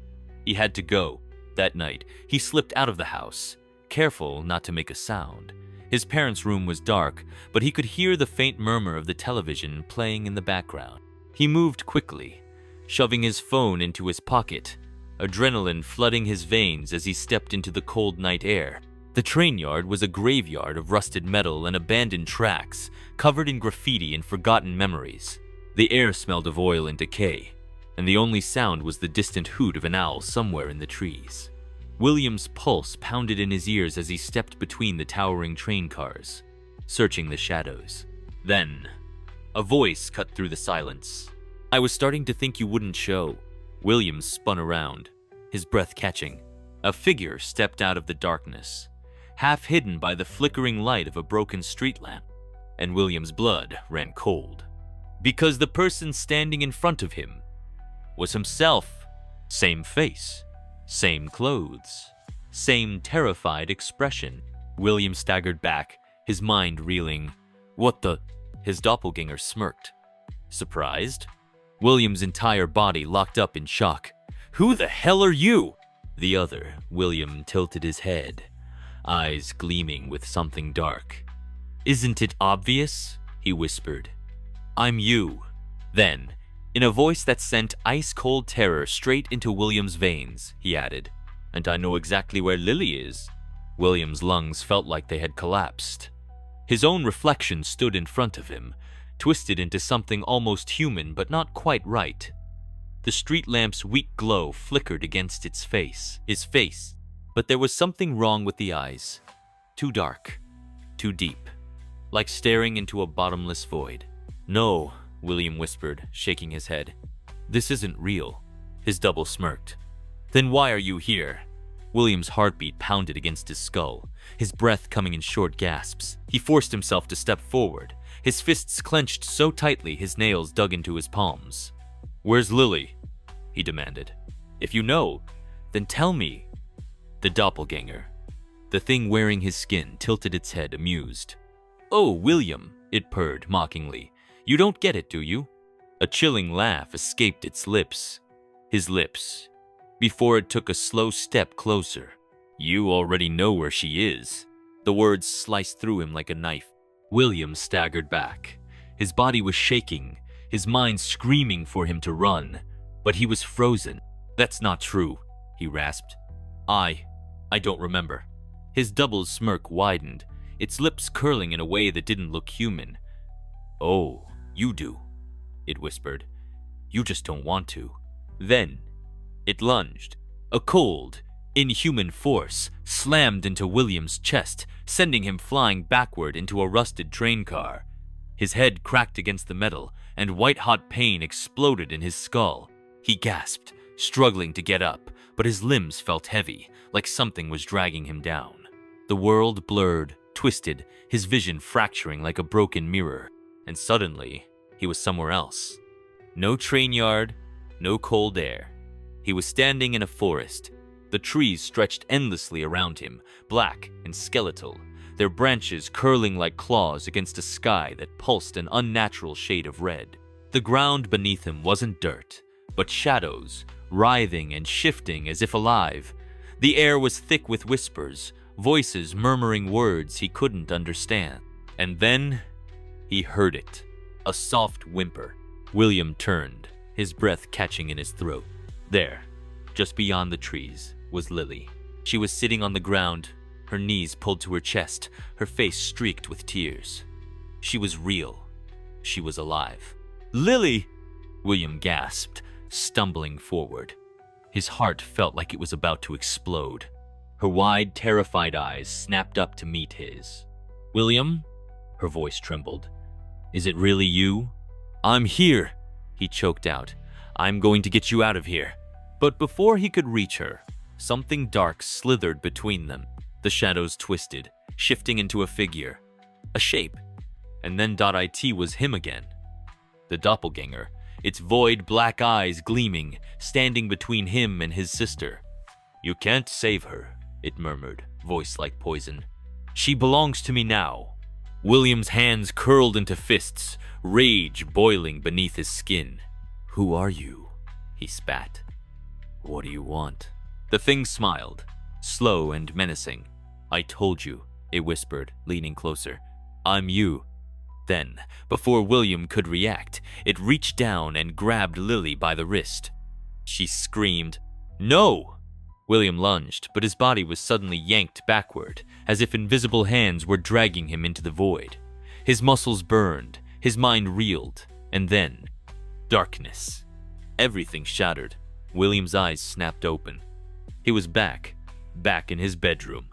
S1: He had to go. That night, he slipped out of the house, careful not to make a sound. His parents' room was dark, but he could hear the faint murmur of the television playing in the background. He moved quickly, shoving his phone into his pocket, adrenaline flooding his veins as he stepped into the cold night air. The train yard was a graveyard of rusted metal and abandoned tracks, covered in graffiti and forgotten memories. The air smelled of oil and decay, and the only sound was the distant hoot of an owl somewhere in the trees. William's pulse pounded in his ears as he stepped between the towering train cars, searching the shadows. Then, a voice cut through the silence. "I was starting to think you wouldn't show." William spun around, his breath catching. A figure stepped out of the darkness, half hidden by the flickering light of a broken street lamp, and William's blood ran cold. Because the person standing in front of him was himself. Same face, same clothes, same terrified expression. William staggered back, his mind reeling. "What the?" His doppelganger smirked. Surprised? William's entire body locked up in shock. "Who the hell are you?" The other, William tilted his head, eyes gleaming with something dark. "Isn't it obvious?" he whispered. "I'm you." Then, in a voice that sent ice-cold terror straight into William's veins, he added, "And I know exactly where Lily is." William's lungs felt like they had collapsed. His own reflection stood in front of him, twisted into something almost human but not quite right. The street lamp's weak glow flickered against his face, but there was something wrong with the eyes. Too dark, too deep, like staring into a bottomless void. "No," William whispered, shaking his head. "This isn't real." His double smirked. "Then why are you here?" William's heartbeat pounded against his skull, his breath coming in short gasps. He forced himself to step forward, his fists clenched so tightly his nails dug into his palms. "Where's Lily?" he demanded. "If you know, then tell me." The doppelganger, the thing wearing his skin, tilted its head, amused. "Oh, William," it purred mockingly. "You don't get it, do you?" A chilling laugh escaped its lips. His lips, before it took a slow step closer. "You already know where she is." The words sliced through him like a knife. William staggered back. His body was shaking, his mind screaming for him to run, but he was frozen. "That's not true," he rasped. I don't remember." His double smirk widened. its lips curling in a way that didn't look human. "Oh, you do," it whispered. "You just don't want to." Then, it lunged. A cold, inhuman force slammed into William's chest, sending him flying backward into a rusted train car. His head cracked against the metal, and white-hot pain exploded in his skull. He gasped, struggling to get up, but his limbs felt heavy, like something was dragging him down. The world blurred, twisted, his vision fracturing like a broken mirror, and suddenly, he was somewhere else. No train yard, no cold air. He was standing in a forest. The trees stretched endlessly around him, black and skeletal, their branches curling like claws against a sky that pulsed an unnatural shade of red. The ground beneath him wasn't dirt, but shadows, writhing and shifting as if alive. The air was thick with whispers, voices murmuring words he couldn't understand. And then, he heard it. A soft whimper. William turned, his breath catching in his throat. There, just beyond the trees, was Lily. She was sitting on the ground, her knees pulled to her chest, her face streaked with tears. She was real. She was alive. "Lily!" William gasped, stumbling forward. His heart felt like it was about to explode. Her wide, terrified eyes snapped up to meet his. "William?" Her voice trembled. "Is it really you?" "I'm here," he choked out. "I'm going to get you out of here." But before he could reach her, something dark slithered between them. The shadows twisted, shifting into a figure, a shape, and then .it was him again. The doppelganger, its void black eyes gleaming, standing between him and his sister. "You can't save her," it murmured, voice like poison. "She belongs to me now." William's hands curled into fists, rage boiling beneath his skin. "Who are you?" he spat. "What do you want?" The thing smiled, slow and menacing. "I told you," it whispered, leaning closer. "I'm you." Then, before William could react, it reached down and grabbed Lily by the wrist. She screamed, "No!" William lunged, but his body was suddenly yanked backward, as if invisible hands were dragging him into the void. His muscles burned, his mind reeled, and then, darkness. Everything shattered. William's eyes snapped open. He was back in his bedroom.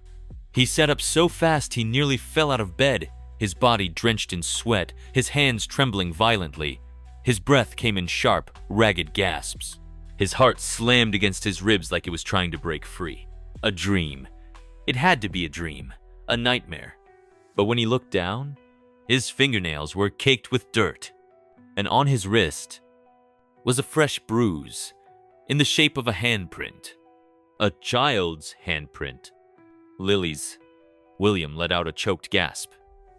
S1: He sat up so fast he nearly fell out of bed, his body drenched in sweat, his hands trembling violently. His breath came in sharp, ragged gasps. His heart slammed against his ribs like it was trying to break free. A dream. It had to be a dream, a nightmare. But when he looked down, his fingernails were caked with dirt, and on his wrist was a fresh bruise in the shape of a handprint. A child's handprint. Lily's. William let out a choked gasp,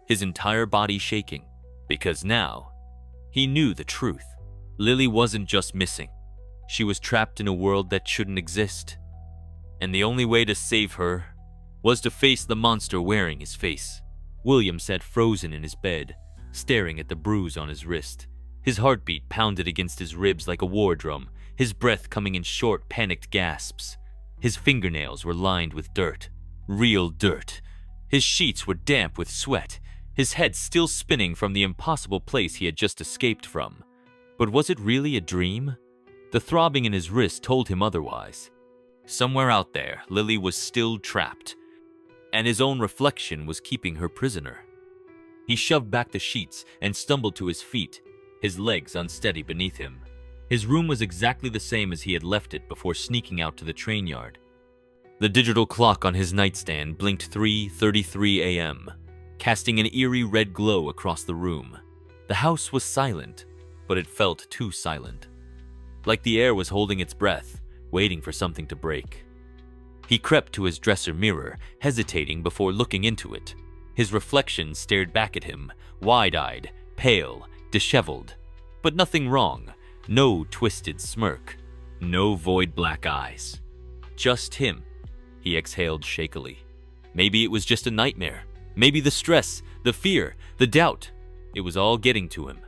S1: his entire body shaking, because now he knew the truth. Lily wasn't just missing. She was trapped in a world that shouldn't exist. And the only way to save her was to face the monster wearing his face. William sat frozen in his bed, staring at the bruise on his wrist. His heartbeat pounded against his ribs like a war drum, his breath coming in short, panicked gasps. His fingernails were lined with dirt. Real dirt. His sheets were damp with sweat, his head still spinning from the impossible place he had just escaped from. But was it really a dream? The throbbing in his wrist told him otherwise. Somewhere out there, Lily was still trapped, and his own reflection was keeping her prisoner. He shoved back the sheets and stumbled to his feet, his legs unsteady beneath him. His room was exactly the same as he had left it before sneaking out to the train yard. The digital clock on his nightstand blinked 3:33 a.m., casting an eerie red glow across the room. The house was silent, but it felt too silent. Like the air was holding its breath, waiting for something to break. He crept to his dresser mirror, hesitating before looking into it. His reflection stared back at him, wide-eyed, pale, disheveled. But nothing wrong. No twisted smirk. No void black eyes. Just him. He exhaled shakily. Maybe it was just a nightmare. Maybe the stress, the fear, the doubt. It was all getting to him.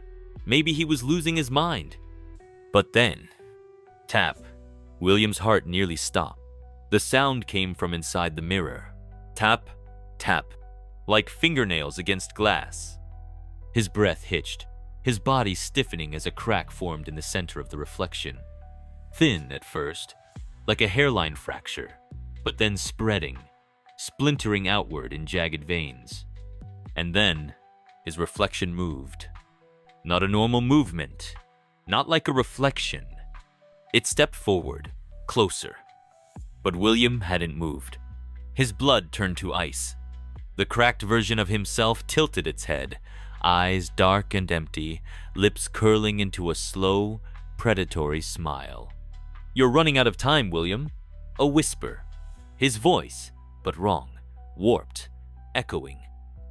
S1: Maybe he was losing his mind. But then, tap. William's heart nearly stopped. The sound came from inside the mirror. Tap, tap. like fingernails against glass. His breath hitched, his body stiffening as a crack formed in the center of the reflection. Thin at first, like a hairline fracture, but then spreading, splintering outward in jagged veins. And then, his reflection moved. Not a normal movement, not like a reflection. It stepped forward, closer. But William hadn't moved. His blood turned to ice. The cracked version of himself tilted its head, eyes dark and empty, lips curling into a slow, predatory smile. "You're running out of time, William." A whisper. His voice, but wrong, warped, echoing.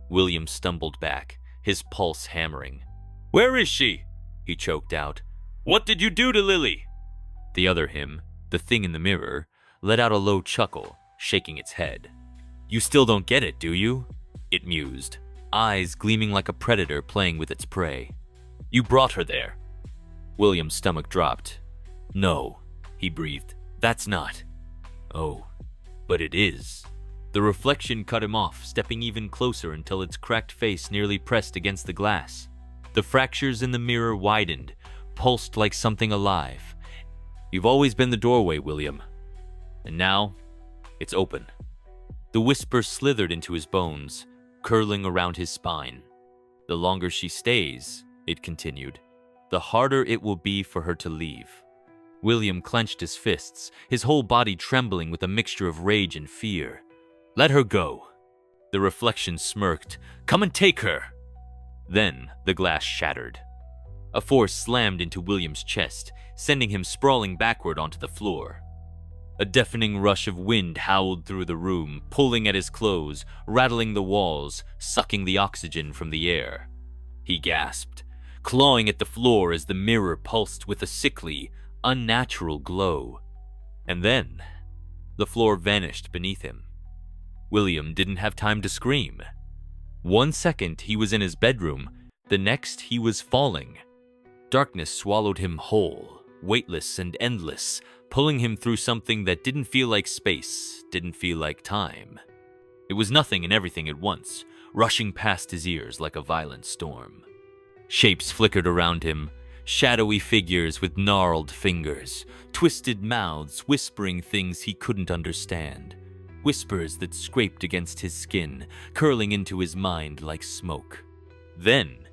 S1: William stumbled back, his pulse hammering. "Where is she?" he choked out. "What did you do to Lily?" The other him, the thing in the mirror, let out a low chuckle, shaking its head. "You still don't get it, do you?" it mused, eyes gleaming like a predator playing with its prey. "You brought her there." William's stomach dropped. "No," he breathed. "That's not." "Oh, but it is." The reflection cut him off, stepping even closer until its cracked face nearly pressed against the glass. The fractures in the mirror widened, pulsed like something alive. "You've always been the doorway, William. And now, it's open." The whisper slithered into his bones, curling around his spine. "The longer she stays," it continued, "the harder it will be for her to leave." William clenched his fists, his whole body trembling with a mixture of rage and fear. "Let her go." The reflection smirked. "Come and take her." Then the glass shattered. A force slammed into William's chest, sending him sprawling backward onto the floor. A deafening rush of wind howled through the room, pulling at his clothes, rattling the walls, sucking the oxygen from the air. He gasped, clawing at the floor as the mirror pulsed with a sickly, unnatural glow. And then, the floor vanished beneath him. William didn't have time to scream. 1 second he was in his bedroom, the next he was falling. Darkness swallowed him whole, weightless and endless, pulling him through something that didn't feel like space, didn't feel like time. It was nothing and everything at once, rushing past his ears like a violent storm. Shapes flickered around him, shadowy figures with gnarled fingers, twisted mouths whispering things he couldn't understand. Whispers that scraped against his skin, curling into his mind like smoke. Then,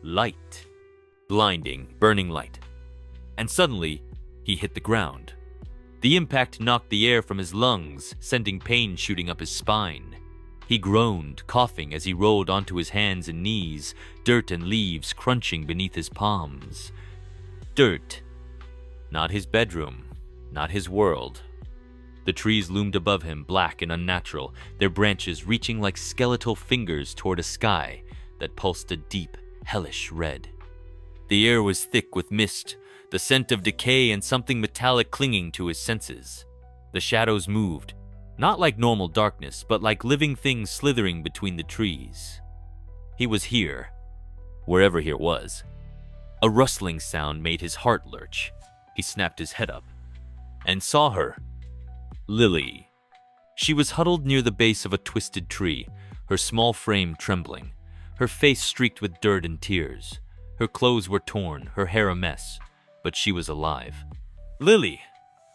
S1: light. Blinding, burning light. And suddenly, he hit the ground. The impact knocked the air from his lungs, sending pain shooting up his spine. He groaned, coughing as he rolled onto his hands and knees, dirt and leaves crunching beneath his palms. Dirt. Not his bedroom, not his world. The trees loomed above him, black and unnatural, their branches reaching like skeletal fingers toward a sky that pulsed a deep, hellish red. The air was thick with mist, the scent of decay and something metallic clinging to his senses. The shadows moved, not like normal darkness, but like living things slithering between the trees. He was here, wherever here was. A rustling sound made his heart lurch. He snapped his head up and saw her. Lily. She was huddled near the base of a twisted tree, her small frame trembling, her face streaked with dirt and tears. Her clothes were torn, her hair a mess, but she was alive. "Lily!"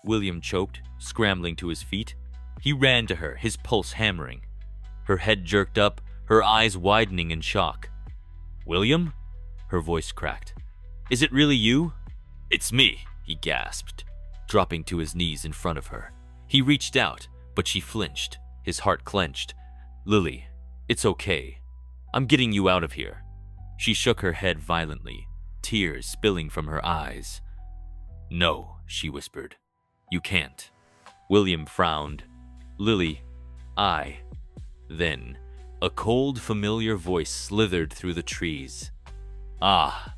S1: William choked, scrambling to his feet. He ran to her, his pulse hammering. Her head jerked up, her eyes widening in shock. "William?" Her voice cracked. "Is it really you?" "It's me," he gasped, dropping to his knees in front of her. He reached out, but she flinched, his heart clenched. "Lily, it's okay. I'm getting you out of here." She shook her head violently, tears spilling from her eyes. "No," she whispered. "You can't." William frowned. "Lily, Then, a cold, familiar voice slithered through the trees. "Ah,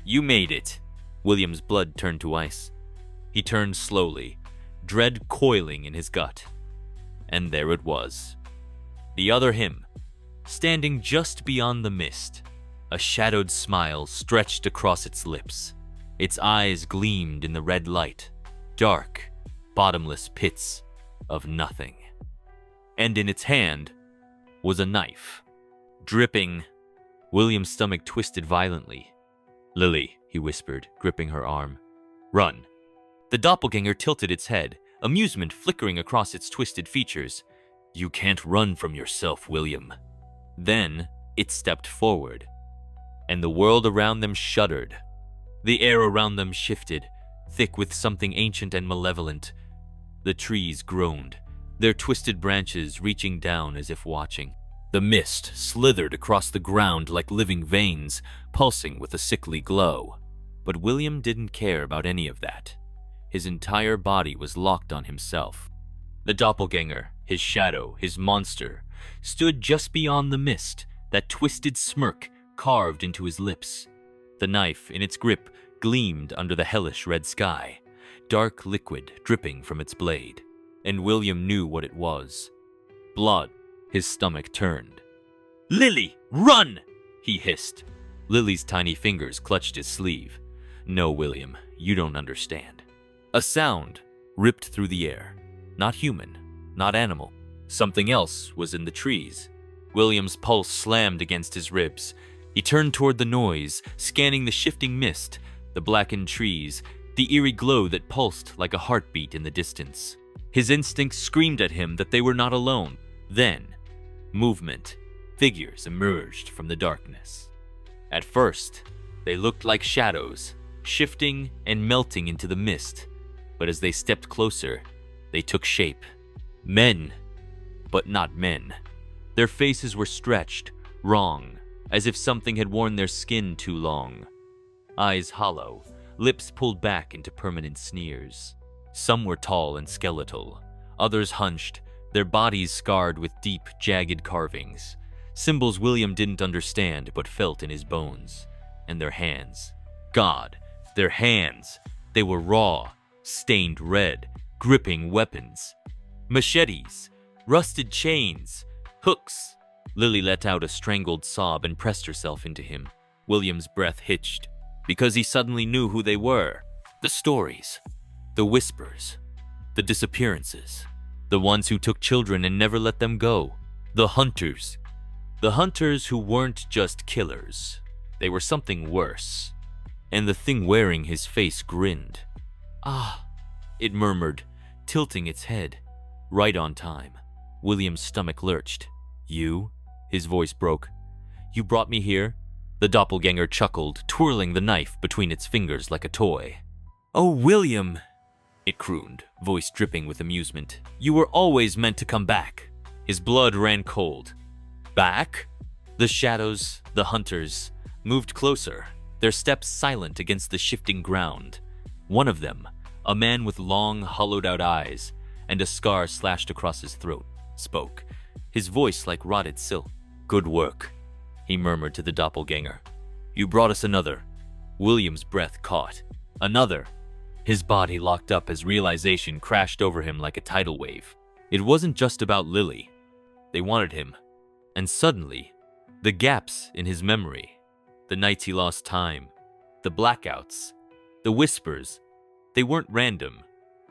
S1: you made it." William's blood turned to ice. He turned slowly, dread coiling in his gut. And there it was. The other him, standing just beyond the mist. A shadowed smile stretched across its lips. Its eyes gleamed in the red light. Dark, bottomless pits of nothing. And in its hand was a knife. dripping. William's stomach twisted violently. "Lily," he whispered, gripping her arm. "Run." The doppelganger tilted its head, amusement flickering across its twisted features. "You can't run from yourself, William." Then it stepped forward, and the world around them shuddered. The air around them shifted, thick with something ancient and malevolent. The trees groaned, their twisted branches reaching down as if watching. The mist slithered across the ground like living veins, pulsing with a sickly glow. But William didn't care about any of that. His entire body was locked on himself. The doppelganger, his shadow, his monster, stood just beyond the mist, that twisted smirk carved into his lips. The knife in its grip gleamed under the hellish red sky, dark liquid dripping from its blade. And William knew what it was. Blood. His stomach turned. "Lily, run!" he hissed. Lily's tiny fingers clutched his sleeve. "No, William, you don't understand." A sound ripped through the air. Not human, not animal. Something else was in the trees. William's pulse slammed against his ribs. He turned toward the noise, scanning the shifting mist, the blackened trees, the eerie glow that pulsed like a heartbeat in the distance. His instincts screamed at him that they were not alone. Then, movement, figures emerged from the darkness. At first, they looked like shadows, shifting and melting into the mist. But as they stepped closer, they took shape. Men, but not men. Their faces were stretched, wrong, as if something had worn their skin too long. Eyes hollow, lips pulled back into permanent sneers. Some were tall and skeletal, others hunched, their bodies scarred with deep, jagged carvings. Symbols William didn't understand but felt in his bones. And their hands. God, their hands! They were raw, stained red, gripping weapons. Machetes, rusted chains, hooks. Lily let out a strangled sob and pressed herself into him. William's breath hitched, because he suddenly knew who they were. The stories, the whispers, the disappearances. The ones who took children and never let them go. The hunters. The hunters who weren't just killers. They were something worse. And the thing wearing his face grinned. "Ah," it murmured, tilting its head. Right on time. William's stomach lurched. "You?" His voice broke. "You brought me here?" The doppelganger chuckled, twirling the knife between its fingers like a toy. "Oh, William," it crooned, voice dripping with amusement. "You were always meant to come back." His blood ran cold. Back? The shadows, the hunters, moved closer, their steps silent against the shifting ground. One of them, a man with long, hollowed-out eyes and a scar slashed across his throat, spoke, his voice like rotted silk. "Good work," he murmured to the doppelganger. "You brought us another." William's breath caught. Another. His body locked up as realization crashed over him like a tidal wave. It wasn't just about Lily. They wanted him. And suddenly, the gaps in his memory, the nights he lost time, the blackouts, the whispers, they weren't random.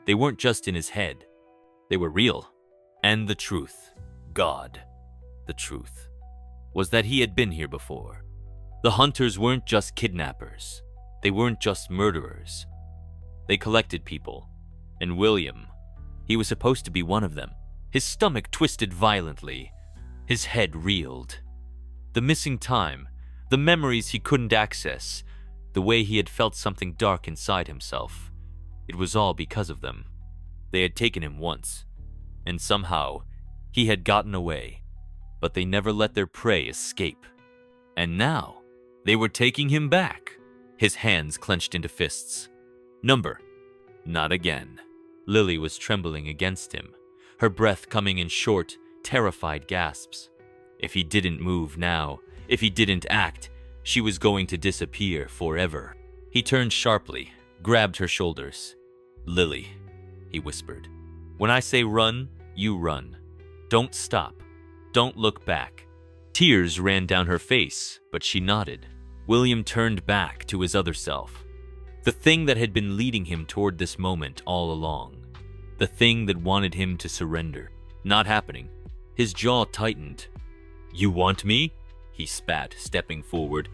S1: They weren't just in his head. They were real. And the truth, God, the truth, was that he had been here before. The hunters weren't just kidnappers. They weren't just murderers. They collected people. And William, he was supposed to be one of them. His stomach twisted violently. His head reeled. The missing time, the memories he couldn't access, the way he had felt something dark inside himself. It was all because of them. They had taken him once, and somehow he had gotten away, but they never let their prey escape. And now, they were taking him back. His hands clenched into fists. Number. Not again. Lily was trembling against him, her breath coming in short, terrified gasps. If he didn't move now, if he didn't act, she was going to disappear forever. He turned sharply, grabbed her shoulders. "Lily," he whispered. "When I say run, you run. Don't stop. Don't look back." Tears ran down her face, but she nodded. William turned back to his other self. The thing that had been leading him toward this moment all along. The thing that wanted him to surrender. Not happening. His jaw tightened. "You want me?" he spat, stepping forward.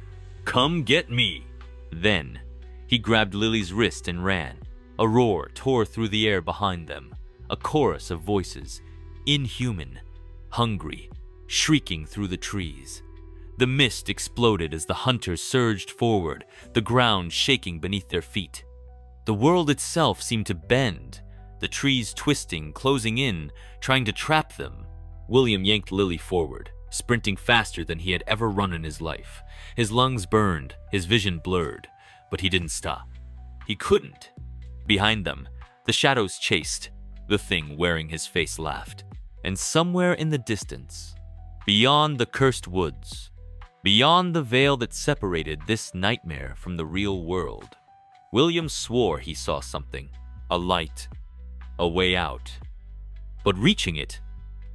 S1: "Come get me!" Then, he grabbed Lily's wrist and ran. A roar tore through the air behind them, a chorus of voices, inhuman, hungry, shrieking through the trees. The mist exploded as the hunters surged forward, the ground shaking beneath their feet. The world itself seemed to bend, the trees twisting, closing in, trying to trap them. William yanked Lily forward, sprinting faster than he had ever run in his life. His lungs burned, his vision blurred, but he didn't stop. He couldn't. Behind them, the shadows chased. The thing wearing his face laughed. And somewhere in the distance, beyond the cursed woods, beyond the veil that separated this nightmare from the real world, William swore he saw something. A light. A way out. But reaching it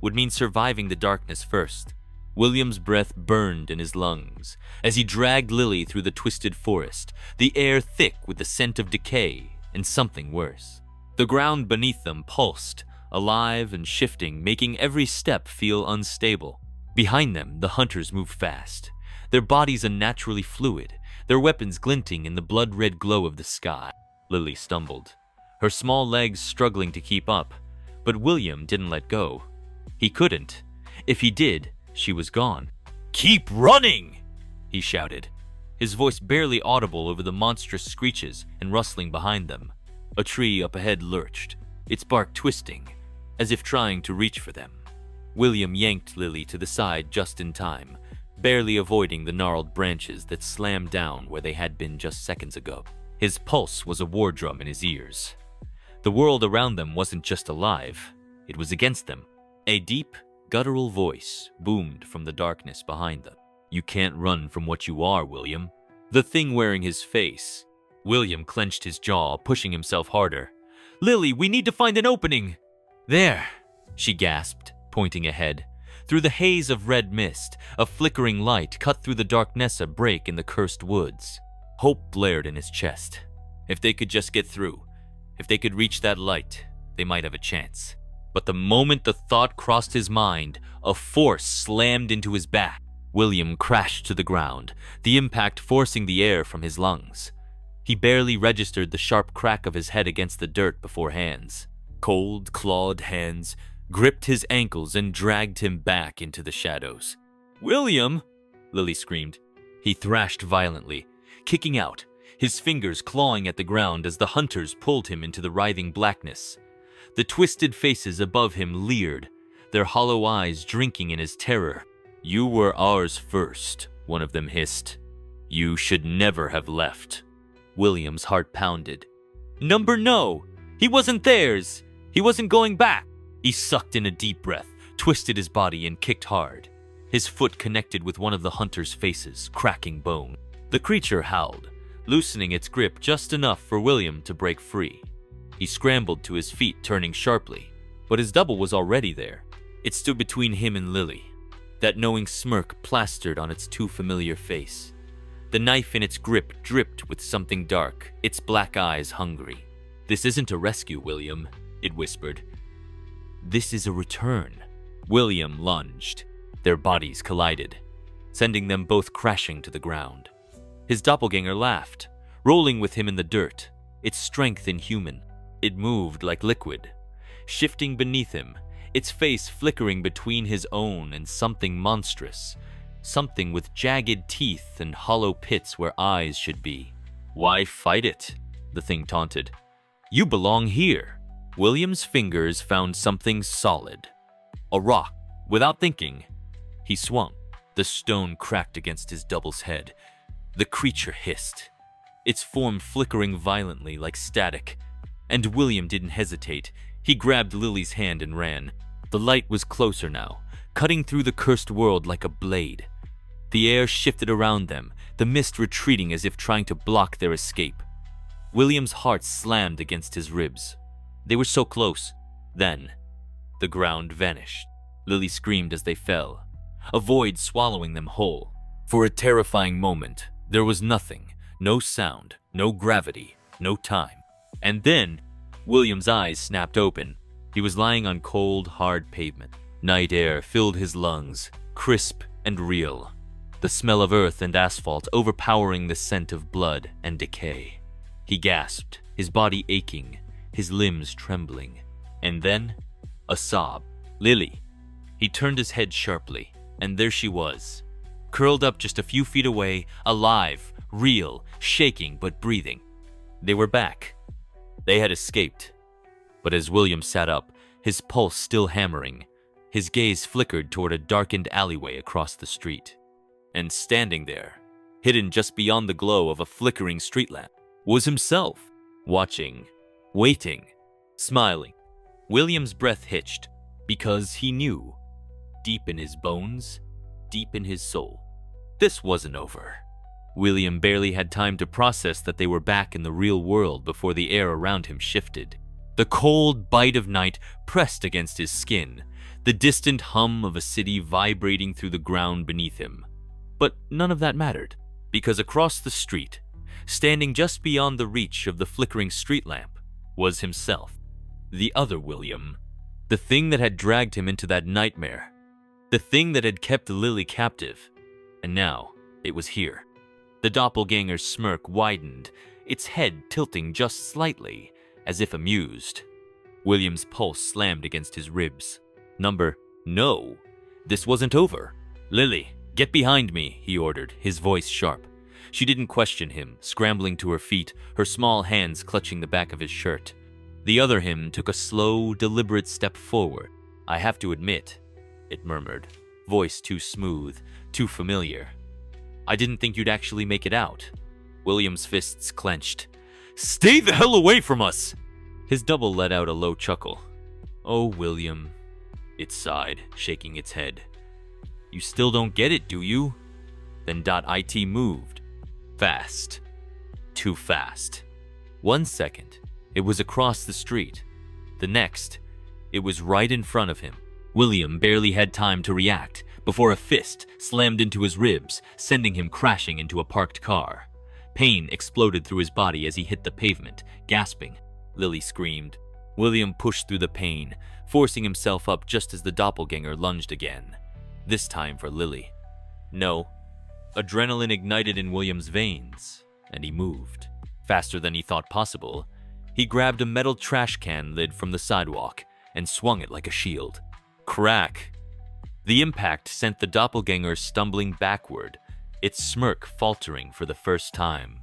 S1: would mean surviving the darkness first. William's breath burned in his lungs as he dragged Lily through the twisted forest, the air thick with the scent of decay and something worse. The ground beneath them pulsed, alive and shifting, making every step feel unstable. Behind them, the hunters moved fast, their bodies unnaturally fluid, their weapons glinting in the blood-red glow of the sky. Lily stumbled, her small legs struggling to keep up, but William didn't let go. He couldn't. If he did, she was gone. "Keep running!" he shouted, his voice barely audible over the monstrous screeches and rustling behind them. A tree up ahead lurched, its bark twisting, as if trying to reach for them. William yanked Lily to the side just in time, barely avoiding the gnarled branches that slammed down where they had been just seconds ago. His pulse was a war drum in his ears. The world around them wasn't just alive, it was against them. A deep, guttural voice boomed from the darkness behind them. "You can't run from what you are, William." The thing wearing his face. William clenched his jaw, pushing himself harder. "Lily, we need to find an opening." "There," she gasped, pointing ahead. Through the haze of red mist, a flickering light cut through the darkness, a break in the cursed woods. Hope blared in his chest. If they could just get through, if they could reach that light, they might have a chance. But the moment the thought crossed his mind, a force slammed into his back. William crashed to the ground, the impact forcing the air from his lungs. He barely registered the sharp crack of his head against the dirt before hands. Cold, clawed hands gripped his ankles and dragged him back into the shadows. "William!" Lily screamed. He thrashed violently, kicking out, his fingers clawing at the ground as the hunters pulled him into the writhing blackness. The twisted faces above him leered, their hollow eyes drinking in his terror. "You were ours first," one of them hissed. "You should never have left." William's heart pounded. No! He wasn't theirs! He wasn't going back! He sucked in a deep breath, twisted his body, and kicked hard. His foot connected with one of the hunter's faces, cracking bone. The creature howled, loosening its grip just enough for William to break free. He scrambled to his feet, turning sharply, but his double was already there. It stood between him and Lily, that knowing smirk plastered on its too familiar face. The knife in its grip dripped with something dark, its black eyes hungry. "This isn't a rescue, William," it whispered. "This is a return." William lunged. Their bodies collided, sending them both crashing to the ground. His doppelganger laughed, rolling with him in the dirt, its strength inhuman. It moved like liquid, shifting beneath him, its face flickering between his own and something monstrous, something with jagged teeth and hollow pits where eyes should be. "Why fight it?" the thing taunted. "You belong here." William's fingers found something solid. A rock. Without thinking, he swung. The stone cracked against his double's head. The creature hissed, its form flickering violently like static. And William didn't hesitate. He grabbed Lily's hand and ran. The light was closer now, cutting through the cursed world like a blade. The air shifted around them, the mist retreating as if trying to block their escape. William's heart slammed against his ribs. They were so close. Then, the ground vanished. Lily screamed as they fell, a void swallowing them whole. For a terrifying moment, there was nothing, no sound, no gravity, no time. And then, William's eyes snapped open. He was lying on cold, hard pavement. Night air filled his lungs, crisp and real. the smell of earth and asphalt overpowering the scent of blood and decay. He gasped, his body aching, his limbs trembling. And then, a sob. Lily. He turned his head sharply, and there she was, curled up just a few feet away, alive, real, shaking but breathing. They were back. They had escaped. But as William sat up, his pulse still hammering, his gaze flickered toward a darkened alleyway across the street. And standing there, hidden just beyond the glow of a flickering street lamp, was himself, watching, waiting, smiling. William's breath hitched, because he knew, deep in his bones, deep in his soul, this wasn't over. William barely had time to process that they were back in the real world before the air around him shifted. The cold bite of night pressed against his skin, the distant hum of a city vibrating through the ground beneath him. But none of that mattered, because across the street, standing just beyond the reach of the flickering street lamp, was himself. The other William. The thing that had dragged him into that nightmare. The thing that had kept Lily captive. And now, it was here. The doppelganger's smirk widened, its head tilting just slightly, as if amused. William's pulse slammed against his ribs. No, this wasn't over. Lily, get behind me, he ordered, his voice sharp. She didn't question him, scrambling to her feet, her small hands clutching the back of his shirt. The other him took a slow, deliberate step forward. I have to admit, it murmured, voice too smooth, too familiar. I didn't think you'd actually make it out. William's fists clenched. Stay the hell away from us! His double let out a low chuckle. Oh, William, it sighed, shaking its head. You still don't get it, do you? Then .it moved. Fast. Too fast. 1 second, it was across the street. The next, it was right in front of him. William barely had time to react before a fist slammed into his ribs, sending him crashing into a parked car. Pain exploded through his body as he hit the pavement, gasping. Lily screamed. William pushed through the pain, forcing himself up just as the doppelganger lunged again. This time for Lily. No. Adrenaline ignited in William's veins, and he moved. Faster than he thought possible, he grabbed a metal trash can lid from the sidewalk and swung it like a shield. Crack! The impact sent the doppelganger stumbling backward, its smirk faltering for the first time.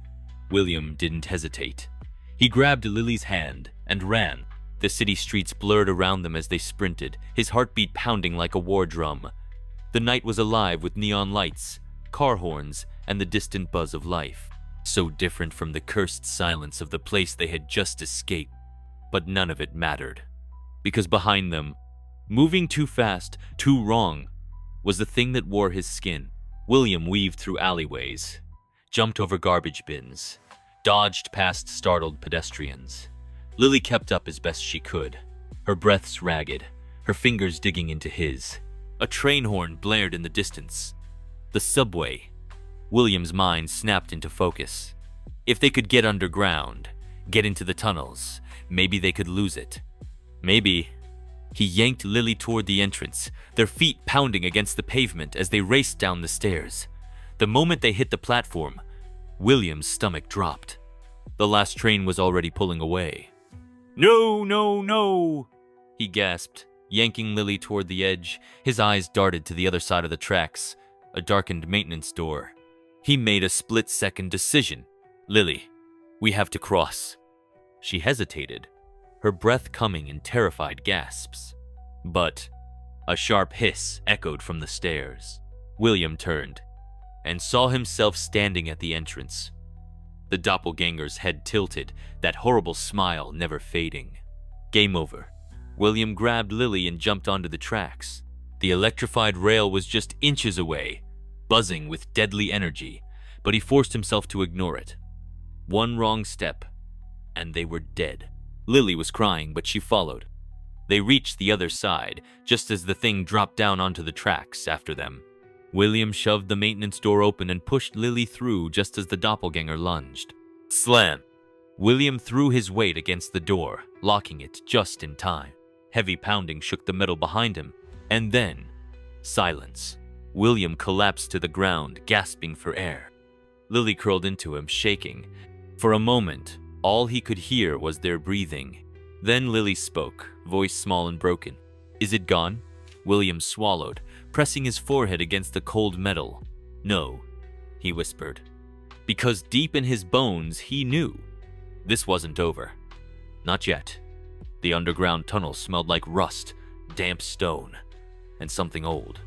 S1: William didn't hesitate. He grabbed Lily's hand and ran. The city streets blurred around them as they sprinted, his heartbeat pounding like a war drum. The night was alive with neon lights, car horns, and the distant buzz of life. So different from the cursed silence of the place they had just escaped. But none of it mattered. Because behind them, moving too fast, too wrong, was the thing that wore his skin. William weaved through alleyways, jumped over garbage bins, dodged past startled pedestrians. Lily kept up as best she could, her breaths ragged, her fingers digging into his. A train horn blared in the distance. The subway. William's mind snapped into focus. If they could get underground, get into the tunnels, maybe they could lose it. Maybe. He yanked Lily toward the entrance, their feet pounding against the pavement as they raced down the stairs. The moment they hit the platform, William's stomach dropped. The last train was already pulling away. No, no, no, he gasped, yanking Lily toward the edge. His eyes darted to the other side of the tracks, a darkened maintenance door. He made a split-second decision. Lily, we have to cross. She hesitated, her breath coming in terrified gasps. But a sharp hiss echoed from the stairs. William turned and saw himself standing at the entrance. The doppelganger's head tilted, that horrible smile never fading. Game over. William grabbed Lily and jumped onto the tracks. The electrified rail was just inches away, buzzing with deadly energy, but he forced himself to ignore it. One wrong step, and they were dead. Lily was crying, but she followed. They reached the other side, just as the thing dropped down onto the tracks after them. William shoved the maintenance door open and pushed Lily through just as the doppelganger lunged. Slam! William threw his weight against the door, locking it just in time. Heavy pounding shook the metal behind him, and then silence. William collapsed to the ground, gasping for air. Lily curled into him, shaking. For a moment, all he could hear was their breathing. Then Lily spoke, voice small and broken. "Is it gone?" William swallowed, pressing his forehead against the cold metal. "No," he whispered, because deep in his bones he knew this wasn't over. Not yet. The underground tunnel smelled like rust, damp stone, and something old.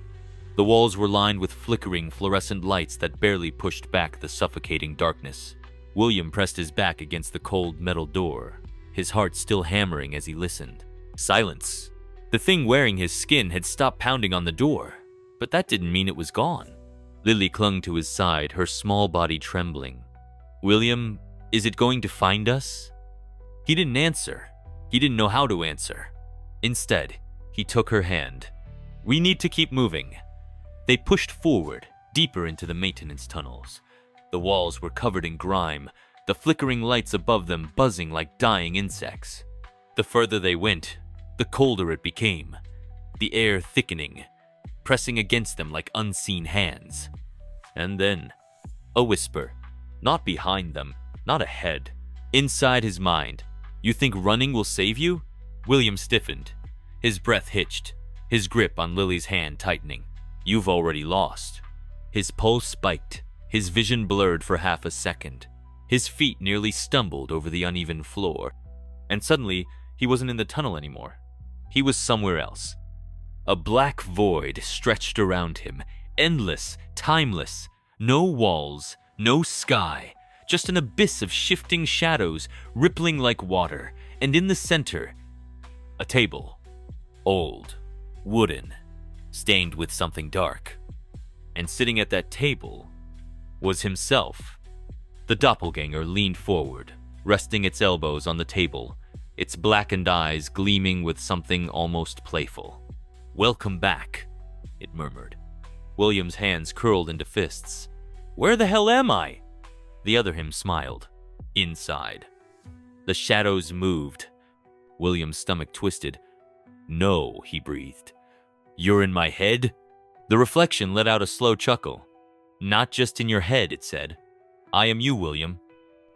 S1: The walls were lined with flickering fluorescent lights that barely pushed back the suffocating darkness. William pressed his back against the cold metal door, his heart still hammering as he listened. Silence. The thing wearing his skin had stopped pounding on the door, but that didn't mean it was gone. Lily clung to his side, her small body trembling. "William, is it going to find us?" He didn't answer. He didn't know how to answer. Instead, he took her hand. "We need to keep moving." They pushed forward, deeper into the maintenance tunnels. The walls were covered in grime, the flickering lights above them buzzing like dying insects. The further they went, the colder it became, the air thickening, pressing against them like unseen hands. And then, a whisper, not behind them, not ahead, inside his mind. "You think running will save you?" William stiffened. His breath hitched, his grip on Lily's hand tightening. "You've already lost." His pulse spiked, his vision blurred for half a second. His feet nearly stumbled over the uneven floor. And suddenly, he wasn't in the tunnel anymore. He was somewhere else. A black void stretched around him, endless, timeless. No walls, no sky, just an abyss of shifting shadows, rippling like water. And in the center, a table. Old, wooden, stained with something dark. And sitting at that table was himself. The doppelganger leaned forward, resting its elbows on the table, its blackened eyes gleaming with something almost playful. "Welcome back," it murmured. William's hands curled into fists. "Where the hell am I?" The other him smiled. "Inside." The shadows moved. William's stomach twisted. "No," he breathed. "You're in my head?" The reflection let out a slow chuckle. "Not just in your head," it said. "I am you, William."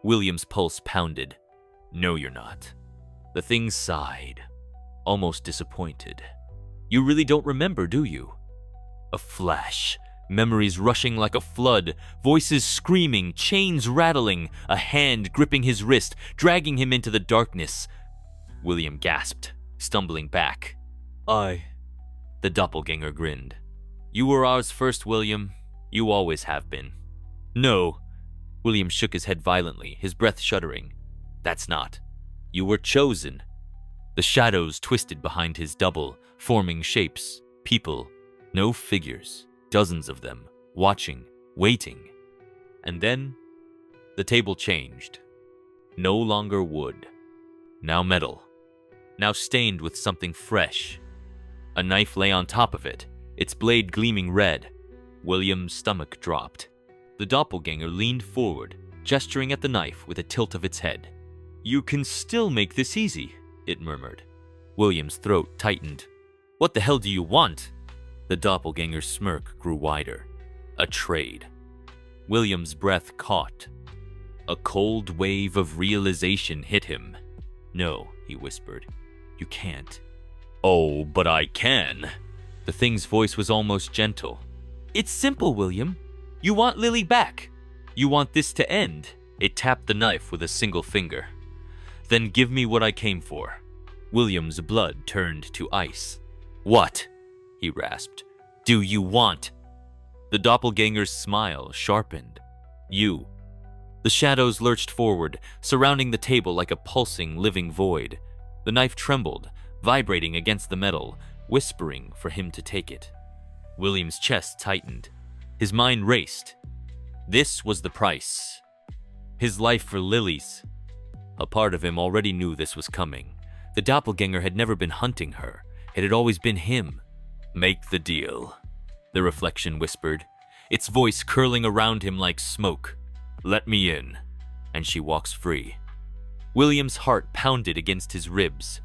S1: William's pulse pounded. "No, you're not." The thing sighed, almost disappointed. "You really don't remember, do you?" A flash, memories rushing like a flood, voices screaming, chains rattling, a hand gripping his wrist, dragging him into the darkness. William gasped, stumbling back. The doppelganger grinned. "You were ours first, William. You always have been." "No." William shook his head violently, his breath shuddering. "That's not. You were chosen." The shadows twisted behind his double, forming shapes, people, no figures, dozens of them, watching, waiting. And then, the table changed. No longer wood. Now metal. Now stained with something fresh. A knife lay on top of it, its blade gleaming red. William's stomach dropped. The doppelganger leaned forward, gesturing at the knife with a tilt of its head. "You can still make this easy," it murmured. William's throat tightened. "What the hell do you want?" The doppelganger's smirk grew wider. "A trade." William's breath caught. A cold wave of realization hit him. "No," he whispered. "You can't." "Oh, but I can." The thing's voice was almost gentle. "It's simple, William. You want Lily back. You want this to end." It tapped the knife with a single finger. "Then give me what I came for." William's blood turned to ice. "What?" he rasped. "Do you want?" The doppelganger's smile sharpened. "You." The shadows lurched forward, surrounding the table like a pulsing, living void. The knife trembled, vibrating against the metal, whispering for him to take it. William's chest tightened. His mind raced. This was the price. His life for Lily's. A part of him already knew this was coming. The doppelganger had never been hunting her. It had always been him. "Make the deal," the reflection whispered, its voice curling around him like smoke. "Let me in," and she walks free. William's heart pounded against his ribs.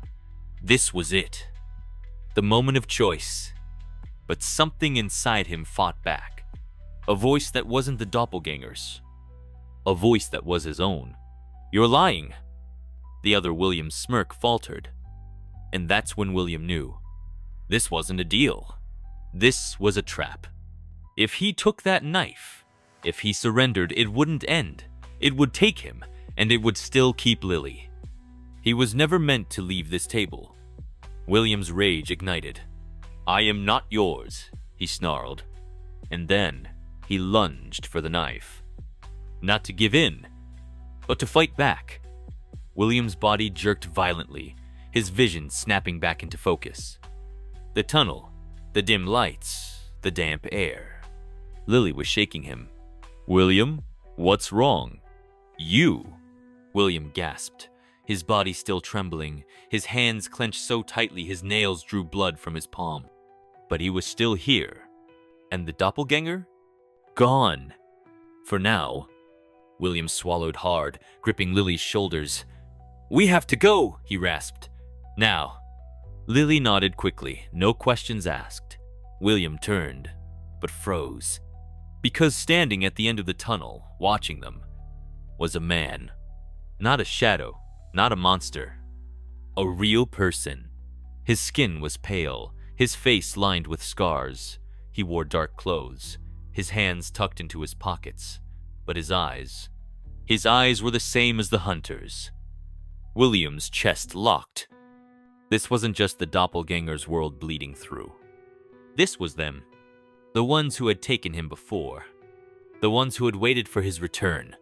S1: This was it. The moment of choice. but something inside him fought back. A voice that wasn't the doppelganger's. A voice that was his own. "You're lying." The other William's smirk faltered. And that's when William knew. This wasn't a deal. This was a trap. If he took that knife, if he surrendered, it wouldn't end. It would take him, and it would still keep Lily. He was never meant to leave this table. William's rage ignited. "I am not yours," he snarled. And then he lunged for the knife. Not to give in, but to fight back. William's body jerked violently, his vision snapping back into focus. The tunnel, the dim lights, the damp air. Lily was shaking him. "William, what's wrong?" "You!" William gasped, his body still trembling, his hands clenched so tightly his nails drew blood from his palm. But he was still here. And the doppelganger? Gone. For now. William swallowed hard, gripping Lily's shoulders. "We have to go," he rasped. "Now." Lily nodded quickly, no questions asked. William turned, but froze. Because standing at the end of the tunnel, watching them, was a man. Not a shadow, not a monster. A real person. His skin was pale, his face lined with scars. He wore dark clothes, his hands tucked into his pockets. But his eyes were the same as the hunter's. William's chest locked. This wasn't just the doppelganger's world bleeding through. This was them. The ones who had taken him before. The ones who had waited for his return.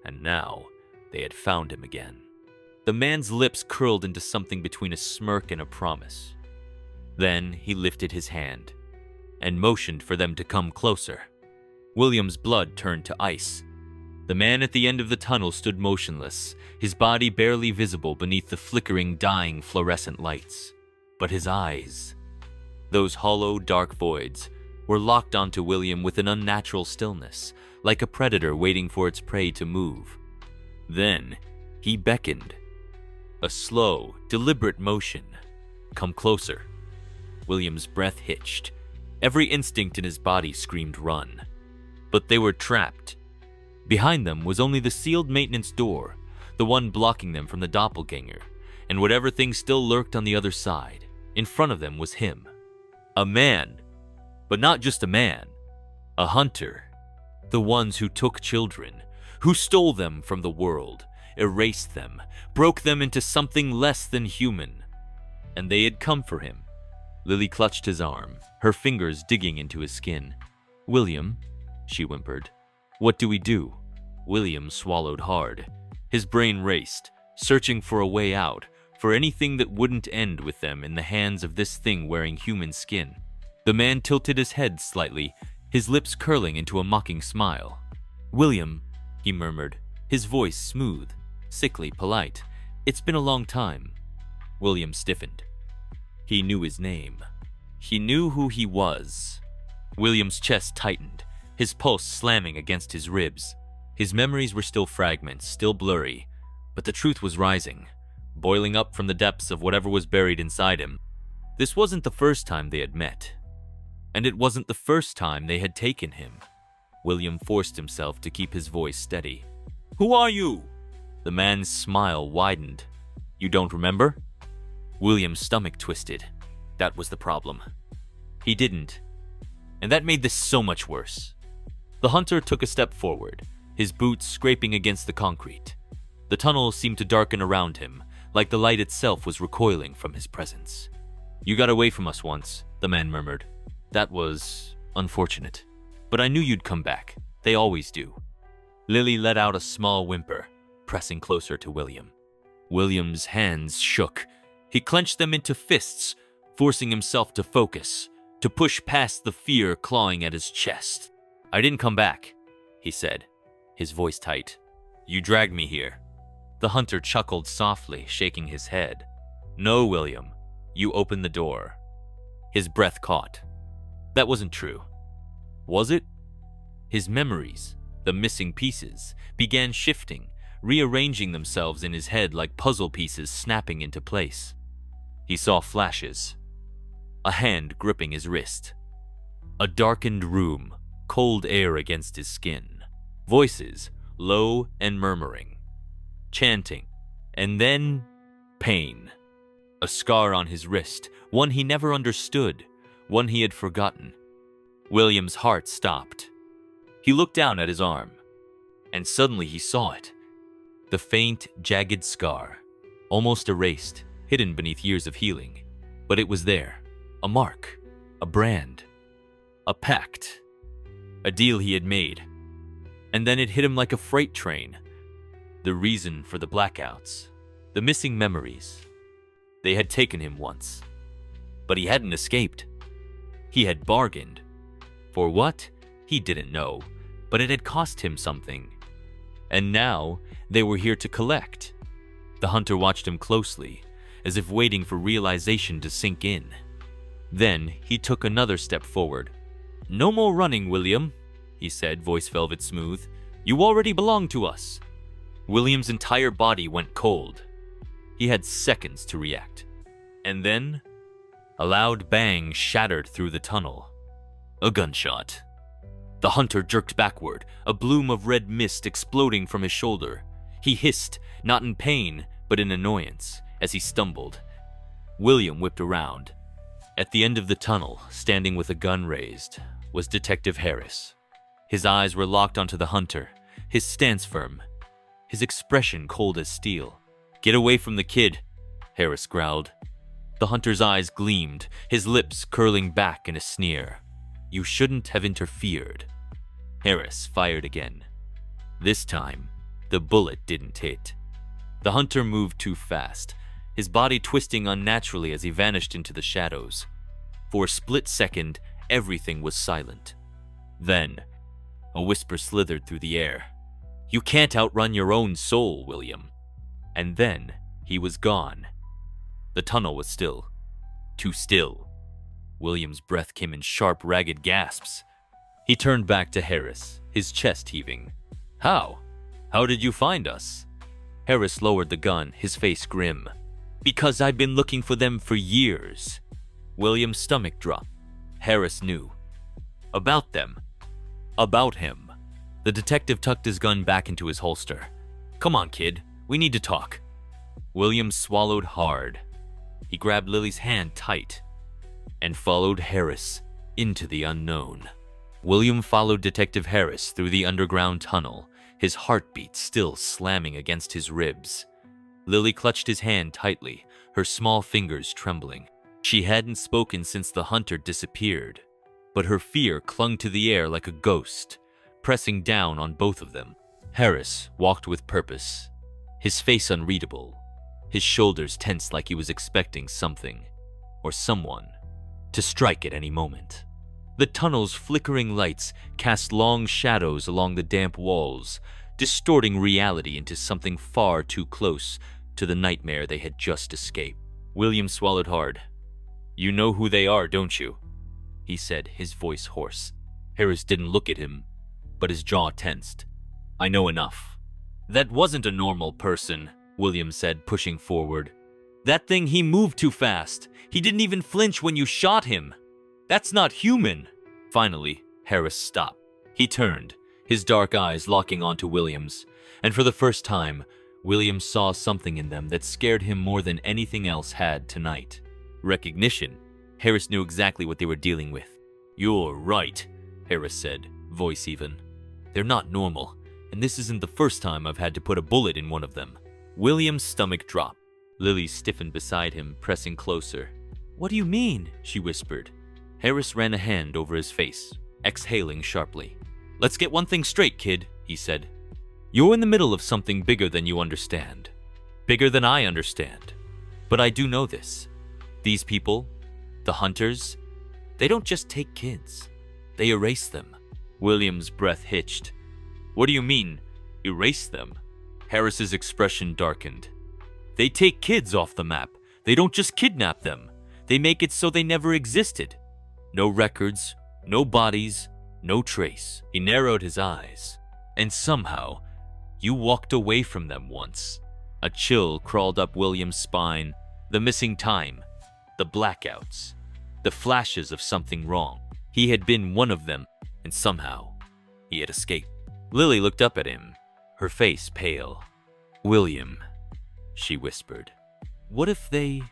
S1: And now, they had found him again. The man's lips curled into something between a smirk and a promise. Then he lifted his hand and motioned for them to come closer. William's blood turned to ice. The man at the end of the tunnel stood motionless, his body barely visible beneath the flickering, dying fluorescent lights. But his eyes, those hollow, dark voids, were locked onto William with an unnatural stillness, like a predator waiting for its prey to move. Then he beckoned. A slow, deliberate motion. "Come closer." William's breath hitched. Every instinct in his body screamed run. But they were trapped. Behind them was only the sealed maintenance door, the one blocking them from the doppelganger, and whatever thing still lurked on the other side. In front of them was him. A man. But not just a man. A hunter. The ones who took children, who stole them from the world, erased them, broke them into something less than human. And they had come for him. Lily clutched his arm, her fingers digging into his skin. "William," she whimpered. "What do we do?" William swallowed hard. His brain raced, searching for a way out, for anything that wouldn't end with them in the hands of this thing wearing human skin. The man tilted his head slightly, his lips curling into a mocking smile. "William," he murmured, his voice smooth, sickly polite. "It's been a long time." William stiffened. He knew his name. He knew who he was. William's chest tightened, his pulse slamming against his ribs. His memories were still fragments, still blurry, but the truth was rising, boiling up from the depths of whatever was buried inside him. This wasn't the first time they had met, and it wasn't the first time they had taken him. William forced himself to keep his voice steady. "Who are you?" The man's smile widened. "You don't remember?" William's stomach twisted. That was the problem. He didn't. And that made this so much worse. The hunter took a step forward, his boots scraping against the concrete. The tunnel seemed to darken around him, like the light itself was recoiling from his presence. "You got away from us once," the man murmured. "That was unfortunate. But I knew you'd come back. They always do." Lily let out a small whimper, pressing closer to William. William's hands shook. He clenched them into fists, forcing himself to focus, to push past the fear clawing at his chest. "I didn't come back," he said, his voice tight. "You dragged me here." The hunter chuckled softly, shaking his head. "No, William, you opened the door." His breath caught. That wasn't true. Was it? His memories, the missing pieces, began shifting, rearranging themselves in his head like puzzle pieces snapping into place. He saw flashes. A hand gripping his wrist. A darkened room, cold air against his skin. Voices, low and murmuring. Chanting. And then, pain. A scar on his wrist, one he never understood, one he had forgotten. William's heart stopped. He looked down at his arm, and suddenly he saw it. The faint, jagged scar, almost erased, hidden beneath years of healing. But it was there. A mark. A brand. A pact. A deal he had made. And then it hit him like a freight train. The reason for the blackouts. The missing memories. They had taken him once. But he hadn't escaped. He had bargained. For what? He didn't know. But it had cost him something. And now, they were here to collect. The hunter watched him closely, as if waiting for realization to sink in. Then, he took another step forward. "No more running, William," he said, voice velvet smooth. "You already belong to us." William's entire body went cold. He had seconds to react. And then, a loud bang shattered through the tunnel. A gunshot. The hunter jerked backward, a bloom of red mist exploding from his shoulder. He hissed, not in pain, but in annoyance, as he stumbled. William whipped around. At the end of the tunnel, standing with a gun raised, was Detective Harris. His eyes were locked onto the hunter, his stance firm, his expression cold as steel. "Get away from the kid," Harris growled. The hunter's eyes gleamed, his lips curling back in a sneer. "You shouldn't have interfered." Harris fired again. This time, the bullet didn't hit. The hunter moved too fast, his body twisting unnaturally as he vanished into the shadows. For a split second, everything was silent. Then, a whisper slithered through the air. "You can't outrun your own soul, William." And then, he was gone. The tunnel was still. Too still. William's breath came in sharp, ragged gasps. He turned back to Harris, his chest heaving. "How? How did you find us?" Harris lowered the gun, his face grim. "Because I've been looking for them for years." William's stomach dropped. Harris knew. About them. About him. The detective tucked his gun back into his holster. "Come on, kid. We need to talk." William swallowed hard. He grabbed Lily's hand tight and followed Harris into the unknown. William followed Detective Harris through the underground tunnel, his heartbeat still slamming against his ribs. Lily clutched his hand tightly, her small fingers trembling. She hadn't spoken since the hunter disappeared, but her fear clung to the air like a ghost, pressing down on both of them. Harris walked with purpose, his face unreadable, his shoulders tense like he was expecting something, or someone, to strike at any moment. The tunnel's flickering lights cast long shadows along the damp walls, distorting reality into something far too close to the nightmare they had just escaped. William swallowed hard. "You know who they are, don't you?" he said, his voice hoarse. Harris didn't look at him, but his jaw tensed. "I know enough." "That wasn't a normal person," William said, pushing forward. "That thing, he moved too fast. He didn't even flinch when you shot him. That's not human." Finally, Harris stopped. He turned, his dark eyes locking onto William's, and for the first time, William saw something in them that scared him more than anything else had tonight. Recognition. Harris knew exactly what they were dealing with. "You're right," Harris said, voice even. "They're not normal, and this isn't the first time I've had to put a bullet in one of them." William's stomach dropped. Lily stiffened beside him, pressing closer. "What do you mean?" she whispered. Harris ran a hand over his face, exhaling sharply. "Let's get one thing straight, kid," he said. "You're in the middle of something bigger than you understand. Bigger than I understand. But I do know this. These people, the hunters, they don't just take kids. They erase them." William's breath hitched. "What do you mean, erase them?" Harris's expression darkened. "They take kids off the map. They don't just kidnap them. They make it so they never existed. No records, no bodies, no trace." He narrowed his eyes. "And somehow, you walked away from them once." A chill crawled up William's spine. The missing time, the blackouts, the flashes of something wrong. He had been one of them, and somehow he had escaped. Lily looked up at him, her face pale. "William," she whispered, "what if they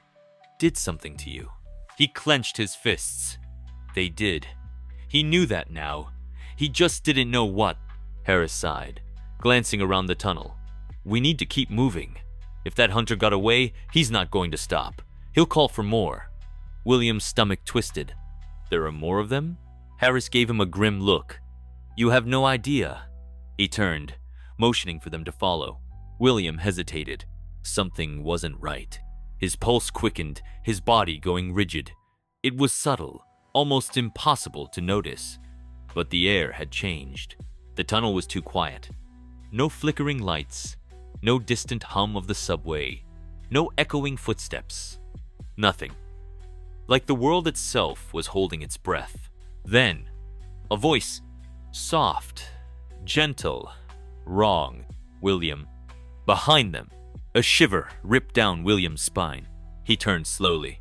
S1: did something to you?" He clenched his fists. They did. He knew that now. He just didn't know what. Harris sighed, glancing around the tunnel. "We need to keep moving. If that hunter got away, he's not going to stop. He'll call for more." William's stomach twisted. "There are more of them?" Harris gave him a grim look. "You have no idea." He turned, motioning for them to follow. William hesitated. Something wasn't right. His pulse quickened, his body going rigid. It was subtle, almost impossible to notice. But the air had changed. The tunnel was too quiet. No flickering lights, no distant hum of the subway, no echoing footsteps. Nothing. Like the world itself was holding its breath. Then, a voice, soft, gentle, wrong. "William." Behind them, a shiver ripped down William's spine. He turned slowly,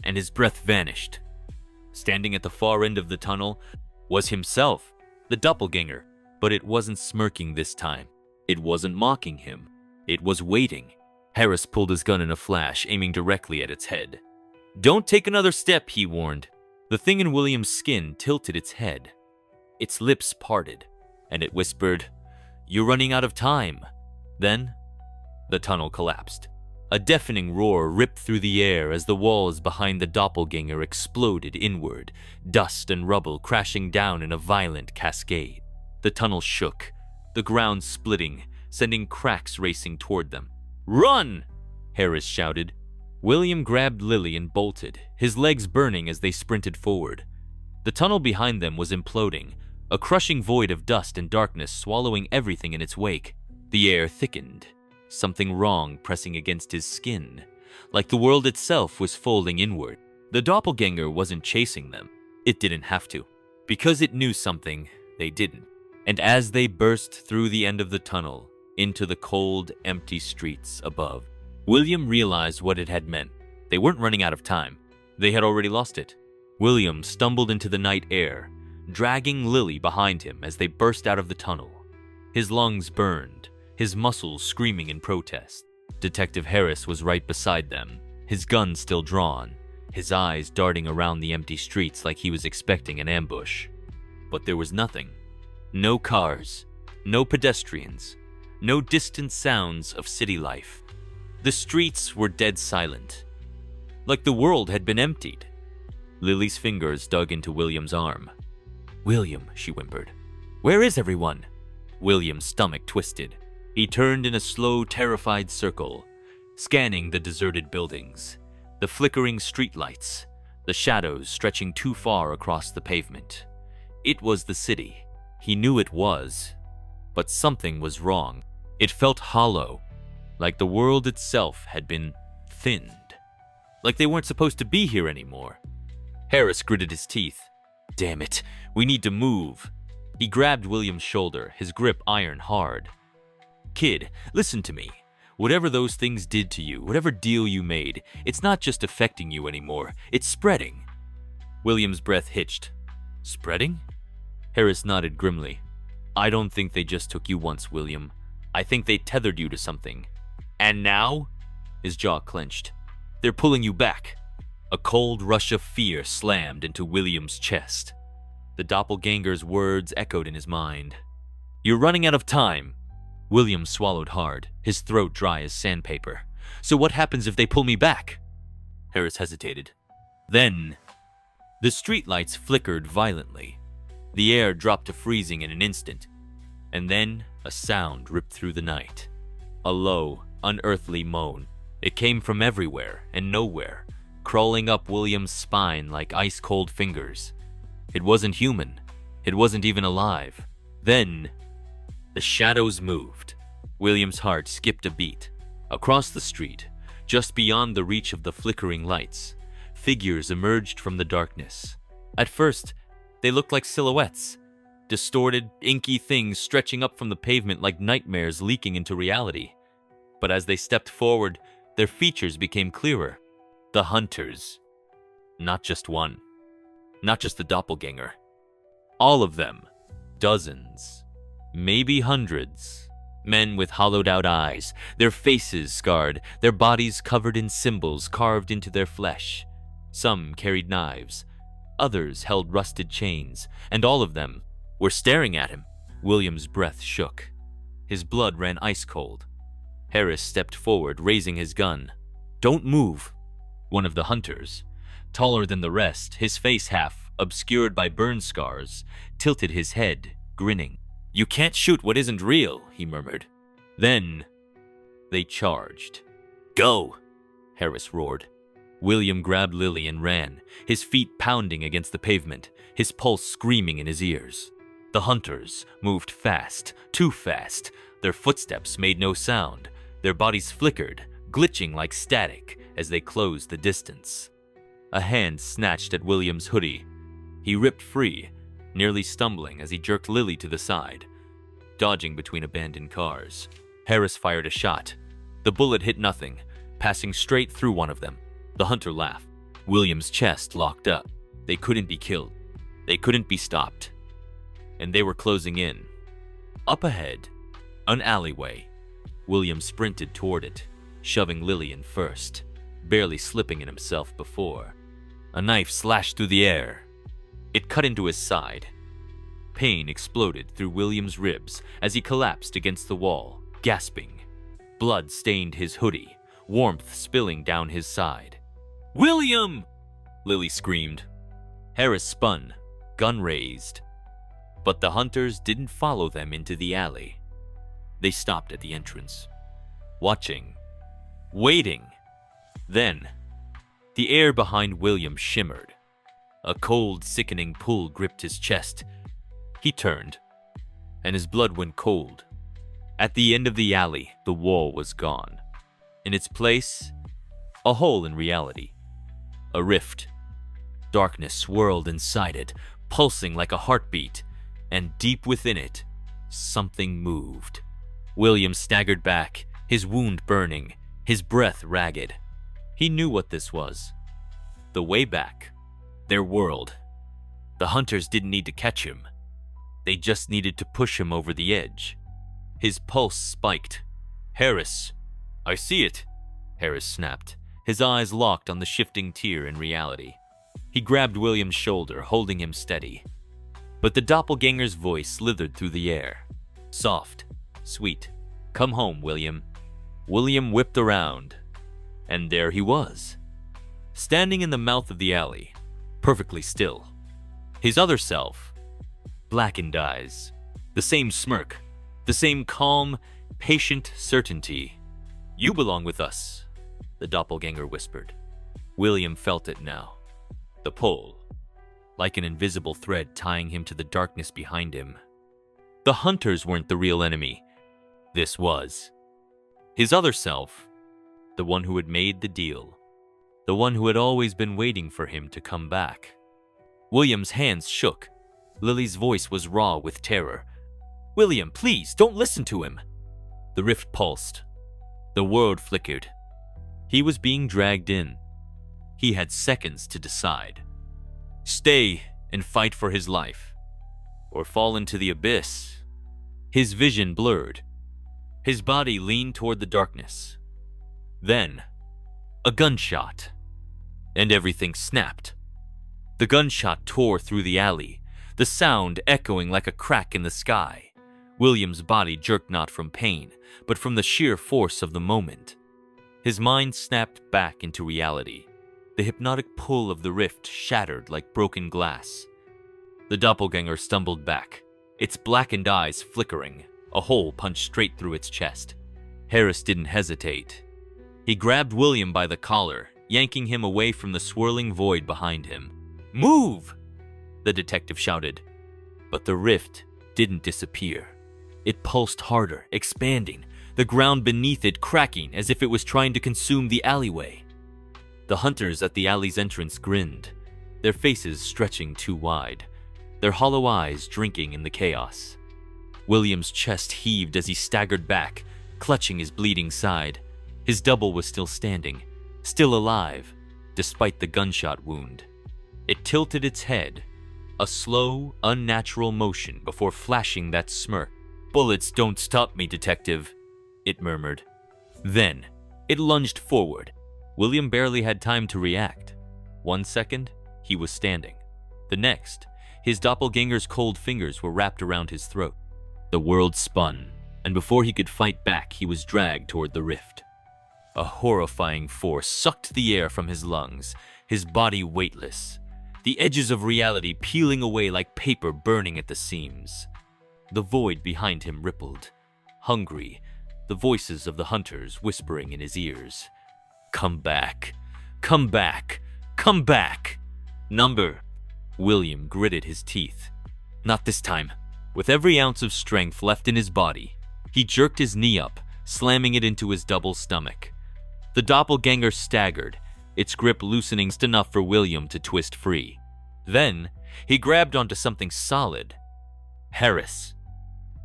S1: and his breath vanished. Standing at the far end of the tunnel was himself, the doppelganger, but it wasn't smirking this time. It wasn't mocking him. It was waiting. Harris pulled his gun in a flash, aiming directly at its head. "Don't take another step," he warned. The thing in William's skin tilted its head. Its lips parted, and it whispered, "You're running out of time." Then, the tunnel collapsed. A deafening roar ripped through the air as the walls behind the doppelganger exploded inward, dust and rubble crashing down in a violent cascade. The tunnel shook, the ground splitting, sending cracks racing toward them. "Run!" Harris shouted. William grabbed Lily and bolted, his legs burning as they sprinted forward. The tunnel behind them was imploding, a crushing void of dust and darkness swallowing everything in its wake. The air thickened, something wrong pressing against his skin, like the world itself was folding inward. The doppelganger wasn't chasing them. It didn't have to, because it knew something they didn't. And as they burst through the end of the tunnel, into the cold, empty streets above, William realized what it had meant. They weren't running out of time. They had already lost it. William stumbled into the night air, dragging Lily behind him as they burst out of the tunnel. His lungs burned, his muscles screaming in protest. Detective Harris was right beside them, his gun still drawn, his eyes darting around the empty streets like he was expecting an ambush. But there was nothing. No cars, no pedestrians, no distant sounds of city life. The streets were dead silent, like the world had been emptied. Lily's fingers dug into William's arm. "William," she whimpered. "Where is everyone?" William's stomach twisted. He turned in a slow, terrified circle, scanning the deserted buildings, the flickering streetlights, the shadows stretching too far across the pavement. It was the city. He knew it was, but something was wrong. It felt hollow, like the world itself had been thinned, like they weren't supposed to be here anymore. Harris gritted his teeth. "Damn it, we need to move." He grabbed William's shoulder, his grip iron hard. "Kid, listen to me. Whatever those things did to you, whatever deal you made, it's not just affecting you anymore, it's spreading." William's breath hitched. "Spreading?" Harris nodded grimly. "I don't think they just took you once, William. I think they tethered you to something. And now?" His jaw clenched. "They're pulling you back." A cold rush of fear slammed into William's chest. The doppelganger's words echoed in his mind. "You're running out of time." William swallowed hard, his throat dry as sandpaper. "So what happens if they pull me back?" Harris hesitated. Then, the streetlights flickered violently. The air dropped to freezing in an instant. And then, a sound ripped through the night. A low, unearthly moan. It came from everywhere and nowhere, crawling up William's spine like ice-cold fingers. It wasn't human. It wasn't even alive. Then, the shadows moved. William's heart skipped a beat. Across the street, just beyond the reach of the flickering lights, figures emerged from the darkness. At first, they looked like silhouettes, distorted, inky things stretching up from the pavement like nightmares leaking into reality. But as they stepped forward, their features became clearer. The hunters. Not just one. Not just the doppelganger. All of them. Dozens. Maybe hundreds. Men with hollowed-out eyes, their faces scarred, their bodies covered in symbols carved into their flesh. Some carried knives. Others held rusted chains, and all of them were staring at him. William's breath shook. His blood ran ice-cold. Harris stepped forward, raising his gun. "Don't move." One of the hunters, taller than the rest, his face half obscured by burn scars, tilted his head, grinning. "You can't shoot what isn't real," he murmured. Then they charged. "Go!" Harris roared. William grabbed Lily and ran, his feet pounding against the pavement, his pulse screaming in his ears. The hunters moved fast, too fast. Their footsteps made no sound. Their bodies flickered, glitching like static as they closed the distance. A hand snatched at William's hoodie. He ripped free, nearly stumbling as he jerked Lily to the side, dodging between abandoned cars. Harris fired a shot. The bullet hit nothing, passing straight through one of them. The hunter laughed. William's chest locked up. They couldn't be killed. They couldn't be stopped. And they were closing in. Up ahead, an alleyway. William sprinted toward it, shoving Lily in first, barely slipping in himself before. A knife slashed through the air. It cut into his side. Pain exploded through William's ribs as he collapsed against the wall, gasping. Blood stained his hoodie, warmth spilling down his side. "William!" Lily screamed. Harris spun, gun raised. But the hunters didn't follow them into the alley. They stopped at the entrance, watching, waiting. Then, the air behind William shimmered. A cold, sickening pull gripped his chest. He turned, and his blood went cold. At the end of the alley, the wall was gone. In its place, a hole in reality. A rift. Darkness swirled inside it, pulsing like a heartbeat, and deep within it, something moved. William staggered back, his wound burning, his breath ragged. He knew what this was. The way back. Their world. The hunters didn't need to catch him. They just needed to push him over the edge. His pulse spiked. "Harris!" "I see it!" Harris snapped, his eyes locked on the shifting tier in reality. He grabbed William's shoulder, holding him steady. But the doppelganger's voice slithered through the air. Soft, sweet. "Come home, William." William whipped around, and there he was, standing in the mouth of the alley, perfectly still. His other self, blackened eyes, the same smirk, the same calm, patient certainty. "You belong with us," the doppelganger whispered. William felt it now. The pull, like an invisible thread tying him to the darkness behind him. The hunters weren't the real enemy. This was. His other self, the one who had made the deal. The one who had always been waiting for him to come back. William's hands shook. Lily's voice was raw with terror. "William, please, don't listen to him." The rift pulsed. The world flickered. He was being dragged in. He had seconds to decide. Stay and fight for his life, or fall into the abyss. His vision blurred. His body leaned toward the darkness. Then, a gunshot, and everything snapped. The gunshot tore through the alley, the sound echoing like a crack in the sky. William's body jerked not from pain, but from the sheer force of the moment. His mind snapped back into reality. The hypnotic pull of the rift shattered like broken glass. The doppelganger stumbled back, its blackened eyes flickering, a hole punched straight through its chest. Harris didn't hesitate. He grabbed William by the collar, yanking him away from the swirling void behind him. "Move!" the detective shouted. But the rift didn't disappear. It pulsed harder, expanding, the ground beneath it cracking as if it was trying to consume the alleyway. The hunters at the alley's entrance grinned, their faces stretching too wide, their hollow eyes drinking in the chaos. William's chest heaved as he staggered back, clutching his bleeding side. His double was still standing, still alive, despite the gunshot wound. It tilted its head, a slow, unnatural motion before flashing that smirk. "Bullets don't stop me, detective," it murmured. Then, it lunged forward. William barely had time to react. 1 second, he was standing. The next, his doppelganger's cold fingers were wrapped around his throat. The world spun, and before he could fight back, he was dragged toward the rift. A horrifying force sucked the air from his lungs, his body weightless, the edges of reality peeling away like paper burning at the seams. The void behind him rippled, hungry, the voices of the hunters whispering in his ears. "Come back, come back, come back." "Number." William gritted his teeth. Not this time. With every ounce of strength left in his body, he jerked his knee up, slamming it into his double stomach. The doppelganger staggered, its grip loosening just enough for William to twist free. Then, he grabbed onto something solid. Harris.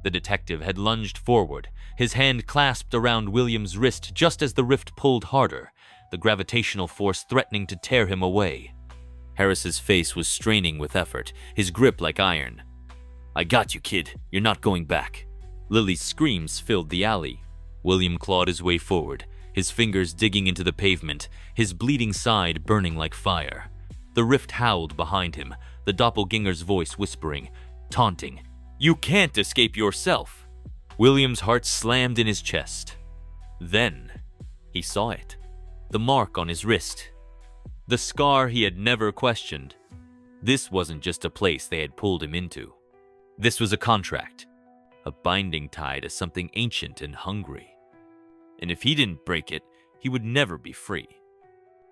S1: The detective had lunged forward, his hand clasped around William's wrist just as the rift pulled harder, the gravitational force threatening to tear him away. Harris's face was straining with effort, his grip like iron. "I got you, kid. You're not going back." Lily's screams filled the alley. William clawed his way forward, his fingers digging into the pavement, his bleeding side burning like fire. The rift howled behind him, the doppelganger's voice whispering, taunting, "You can't escape yourself." William's heart slammed in his chest. Then, he saw it. The mark on his wrist. The scar he had never questioned. This wasn't just a place they had pulled him into. This was a contract, a binding tie to something ancient and hungry. And if he didn't break it, he would never be free.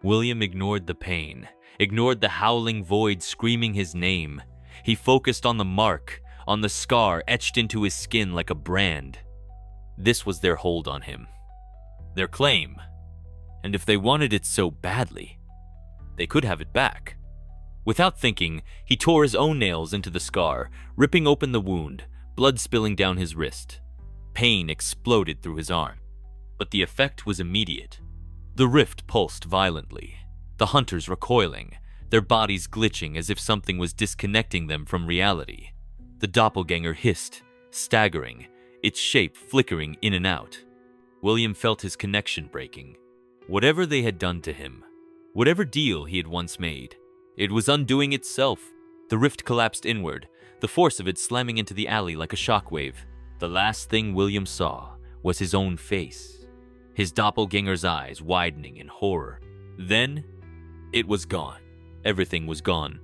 S1: William ignored the pain, ignored the howling void screaming his name. He focused on the mark, on the scar etched into his skin like a brand. This was their hold on him, their claim. And if they wanted it so badly, they could have it back. Without thinking, he tore his own nails into the scar, ripping open the wound, blood spilling down his wrist. Pain exploded through his arm. But the effect was immediate. The rift pulsed violently, the hunters recoiling, their bodies glitching as if something was disconnecting them from reality. The doppelganger hissed, staggering, its shape flickering in and out. William felt his connection breaking. Whatever they had done to him, whatever deal he had once made, it was undoing itself. The rift collapsed inward, the force of it slamming into the alley like a shockwave. The last thing William saw was his own face, his doppelganger's eyes widening in horror. Then, it was gone. Everything was gone.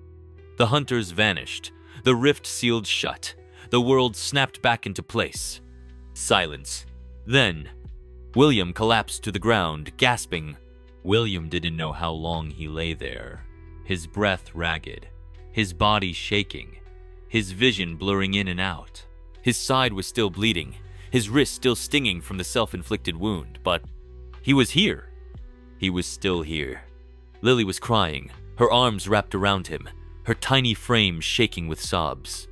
S1: The hunters vanished. The rift sealed shut. The world snapped back into place. Silence. Then, William collapsed to the ground, gasping. William didn't know how long he lay there, his breath ragged, his body shaking, his vision blurring in and out. His side was still bleeding, his wrist still stinging from the self-inflicted wound, but he was here. He was still here. Lily was crying, her arms wrapped around him, her tiny frame shaking with sobs.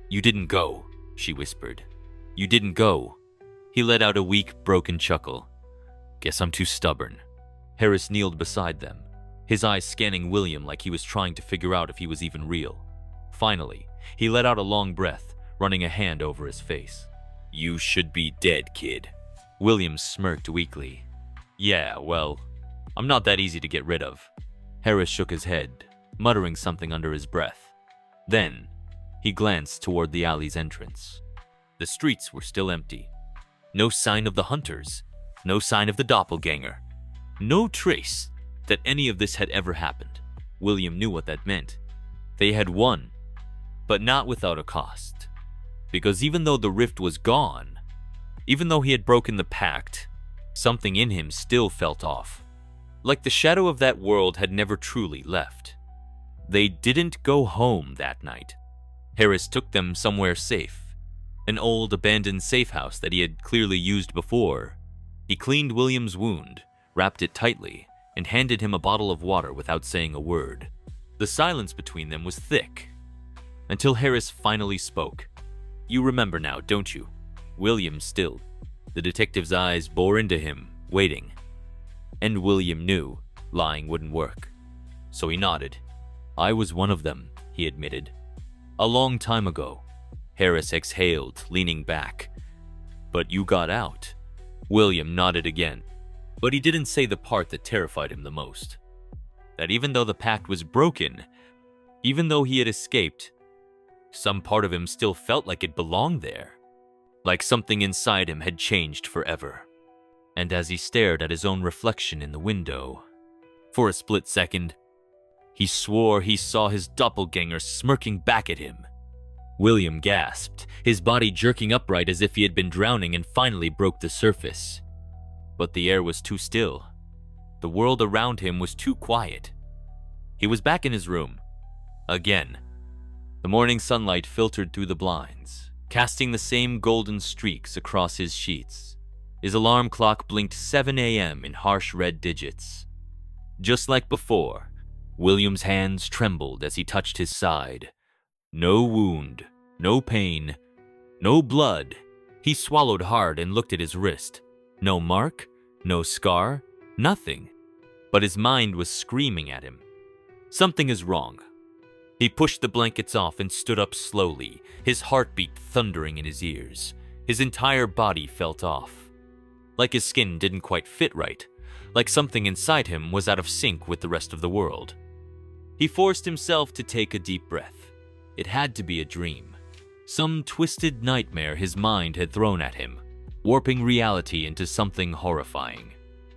S1: "You didn't go," she whispered. "You didn't go." He let out a weak, broken chuckle. "Guess I'm too stubborn." Harris kneeled beside them, his eyes scanning William like he was trying to figure out if he was even real. Finally, he let out a long breath, running a hand over his face. "You should be dead, kid." William smirked weakly. "Yeah, well, I'm not that easy to get rid of." Harris shook his head, muttering something under his breath. Then, he glanced toward the alley's entrance. The streets were still empty. No sign of the hunters, no sign of the doppelganger, no trace that any of this had ever happened. William knew what that meant. They had won, but not without a cost. Because even though the rift was gone, even though he had broken the pact, something in him still felt off. Like the shadow of that world had never truly left. They didn't go home that night. Harris took them somewhere safe. An old, abandoned safe house that he had clearly used before. He cleaned William's wound, wrapped it tightly, and handed him a bottle of water without saying a word. The silence between them was thick, until Harris finally spoke. "You remember now, don't you?" William stilled. The detective's eyes bore into him, waiting. And William knew lying wouldn't work. So he nodded. "I was one of them," he admitted. "A long time ago." Harris exhaled, leaning back. "But you got out." William nodded again. But he didn't say the part that terrified him the most. That even though the pact was broken, even though he had escaped, some part of him still felt like it belonged there. Like something inside him had changed forever. And as he stared at his own reflection in the window, for a split second, he swore he saw his doppelganger smirking back at him. William gasped, his body jerking upright as if he had been drowning, and finally broke the surface. But the air was too still. The world around him was too quiet. He was back in his room. Again. The morning sunlight filtered through the blinds, casting the same golden streaks across his sheets. His alarm clock blinked 7 a.m. in harsh red digits. Just like before, William's hands trembled as he touched his side. No wound, no pain, no blood. He swallowed hard and looked at his wrist. No mark, no scar, nothing. But his mind was screaming at him. Something is wrong. He pushed the blankets off and stood up slowly, his heartbeat thundering in his ears. His entire body felt off. Like his skin didn't quite fit right, like something inside him was out of sync with the rest of the world. He forced himself to take a deep breath. It had to be a dream. Some twisted nightmare his mind had thrown at him, warping reality into something horrifying.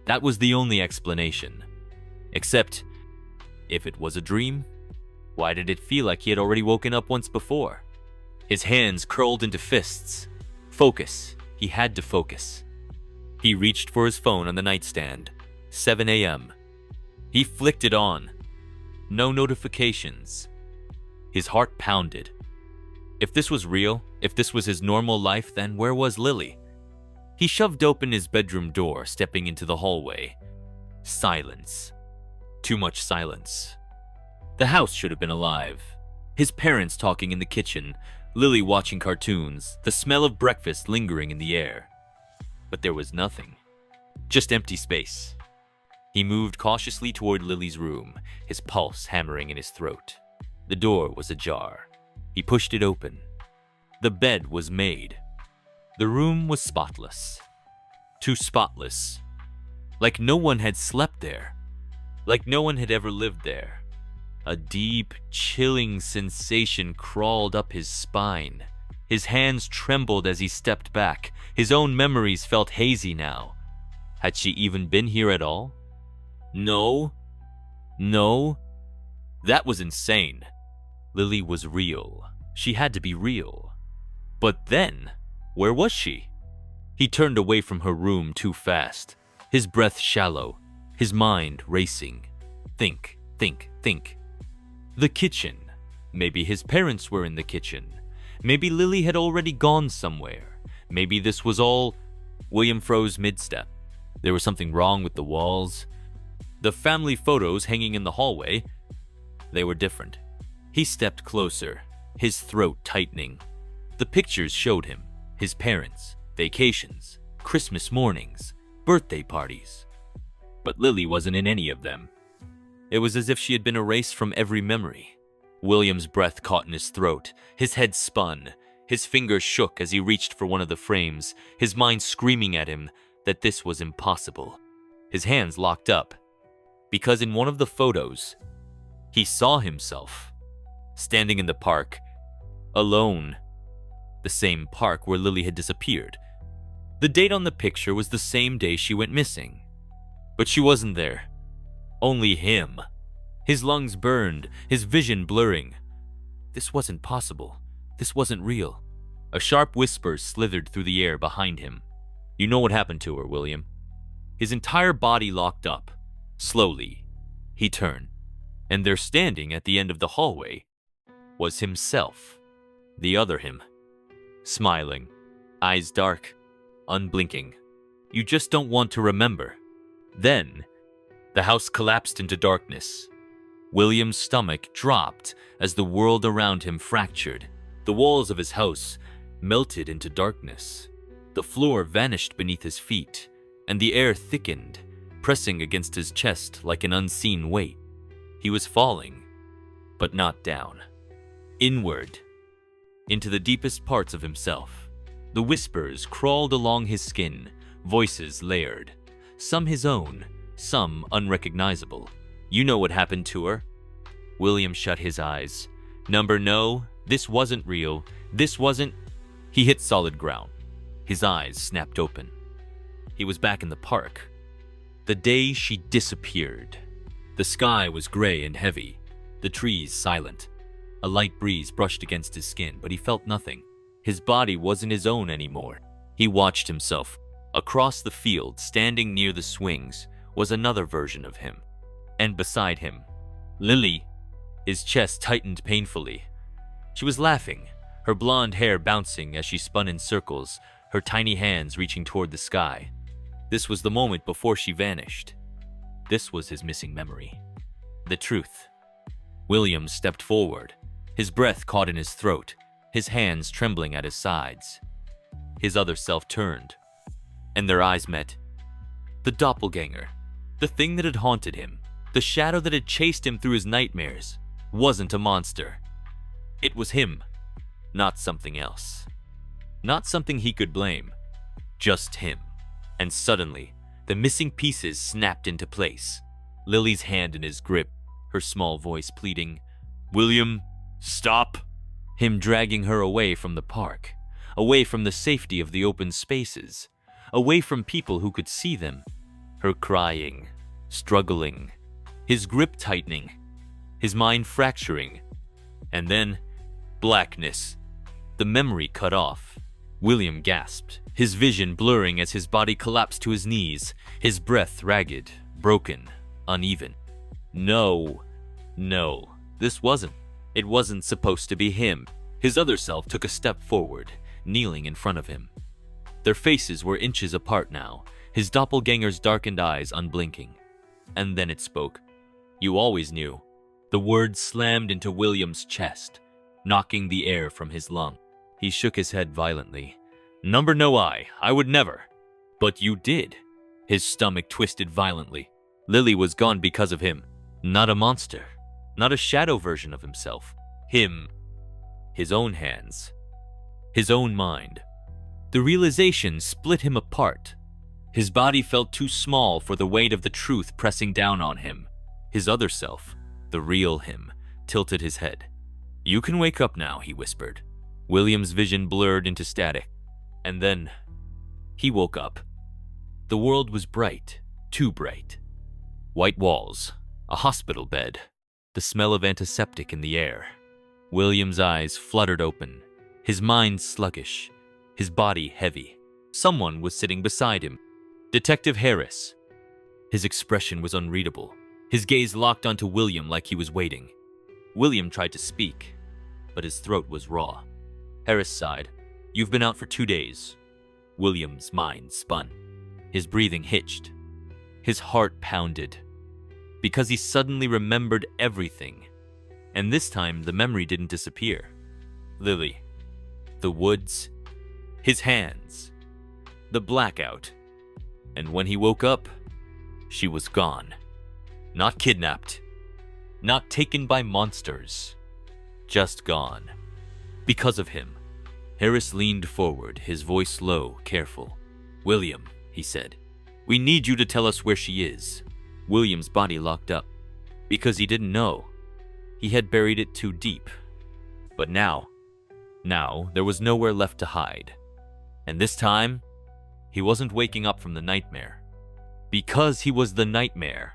S1: That was the only explanation. Except, if it was a dream, why did it feel like he had already woken up once before? His hands curled into fists. Focus. He had to focus. He reached for his phone on the nightstand. 7 a.m. He flicked it on. No notifications. His heart pounded. If this was real, if this was his normal life, then where was Lily? He shoved open his bedroom door, stepping into the hallway. Silence. Too much silence. The house should have been alive. His parents talking in the kitchen, Lily watching cartoons, the smell of breakfast lingering in the air. But there was nothing. Just empty space. He moved cautiously toward Lily's room, his pulse hammering in his throat. The door was ajar. He pushed it open. The bed was made. The room was spotless. Too spotless. Like no one had slept there. Like no one had ever lived there. A deep, chilling sensation crawled up his spine. His hands trembled as he stepped back. His own memories felt hazy now. Had she even been here at all? No. No. That was insane. Lily was real. She had to be real. But then, where was she? He turned away from her room too fast, his breath shallow, his mind racing. Think, think, think. The kitchen. Maybe his parents were in the kitchen. Maybe Lily had already gone somewhere. Maybe this was all... William froze mid-step. There was something wrong with the walls. The family photos hanging in the hallway, they were different. He stepped closer, his throat tightening. The pictures showed him, his parents, vacations, Christmas mornings, birthday parties. But Lily wasn't in any of them. It was as if she had been erased from every memory. William's breath caught in his throat. His head spun. His fingers shook as he reached for one of the frames, his mind screaming at him that this was impossible. His hands locked up. Because in one of the photos, he saw himself, standing in the park, alone. The same park where Lily had disappeared. The date on the picture was the same day she went missing. But she wasn't there. Only him. His lungs burned, his vision blurring. This wasn't possible. This wasn't real. A sharp whisper slithered through the air behind him. You know what happened to her, William. His entire body locked up. Slowly, he turned, and there standing at the end of the hallway was himself, the other him, smiling, eyes dark, unblinking. You just don't want to remember. Then, the house collapsed into darkness. William's stomach dropped as the world around him fractured. The walls of his house melted into darkness. The floor vanished beneath his feet, and the air thickened, pressing against his chest like an unseen weight. He was falling. but not down. Inward, into the deepest parts of himself. The whispers crawled along his skin, voices layered. Some his own, some unrecognizable. You know what happened to her? William shut his eyes. No, this wasn't real. This wasn't... He hit solid ground. His eyes snapped open. He was back in the park. The day she disappeared. The sky was gray and heavy, the trees silent. A light breeze brushed against his skin, but he felt nothing. His body wasn't his own anymore. He watched himself. Across the field, standing near the swings, was another version of him. And beside him, Lily. His chest tightened painfully. She was laughing, her blonde hair bouncing as she spun in circles, her tiny hands reaching toward the sky. This was the moment before she vanished. This was his missing memory. The truth. William stepped forward, his breath caught in his throat, his hands trembling at his sides. His other self turned, and their eyes met. The doppelganger, the thing that had haunted him, the shadow that had chased him through his nightmares, wasn't a monster. It was him, not something else. Not something he could blame, just him. And suddenly, the missing pieces snapped into place. Lily's hand in his grip, her small voice pleading, "William, stop!" Him dragging her away from the park, away from the safety of the open spaces, away from people who could see them. Her crying, struggling, his grip tightening, his mind fracturing. And then, blackness. The memory cut off. William gasped, his vision blurring as his body collapsed to his knees, his breath ragged, broken, uneven. No, this wasn't. It wasn't supposed to be him. His other self took a step forward, kneeling in front of him. Their faces were inches apart now, his doppelganger's darkened eyes unblinking. And then it spoke. "You always knew." The words slammed into William's chest, knocking the air from his lung. He shook his head violently. No, I would never." "But you did." His stomach twisted violently. Lily was gone because of him. Not a monster. Not a shadow version of himself. Him. His own hands. His own mind. The realization split him apart. His body felt too small for the weight of the truth pressing down on him. His other self, the real him, tilted his head. "You can wake up now," he whispered. William's vision blurred into static. And then, he woke up. The world was bright, too bright. White walls, a hospital bed, the smell of antiseptic in the air. William's eyes fluttered open, his mind sluggish, his body heavy. Someone was sitting beside him. Detective Harris. His expression was unreadable. His gaze locked onto William like he was waiting. William tried to speak, but his throat was raw. Harris sighed. "You've been out for 2 days." William's mind spun. His breathing hitched. His heart pounded. Because he suddenly remembered everything. And this time, the memory didn't disappear. Lily. The woods. His hands. The blackout. And when he woke up, she was gone. Not kidnapped. Not taken by monsters. Just gone. Because of him. Harris leaned forward, his voice low, careful. "William," he said, "we need you to tell us where she is." William's body locked up. Because he didn't know. He had buried it too deep. But now there was nowhere left to hide. And this time, he wasn't waking up from the nightmare. Because he was the nightmare,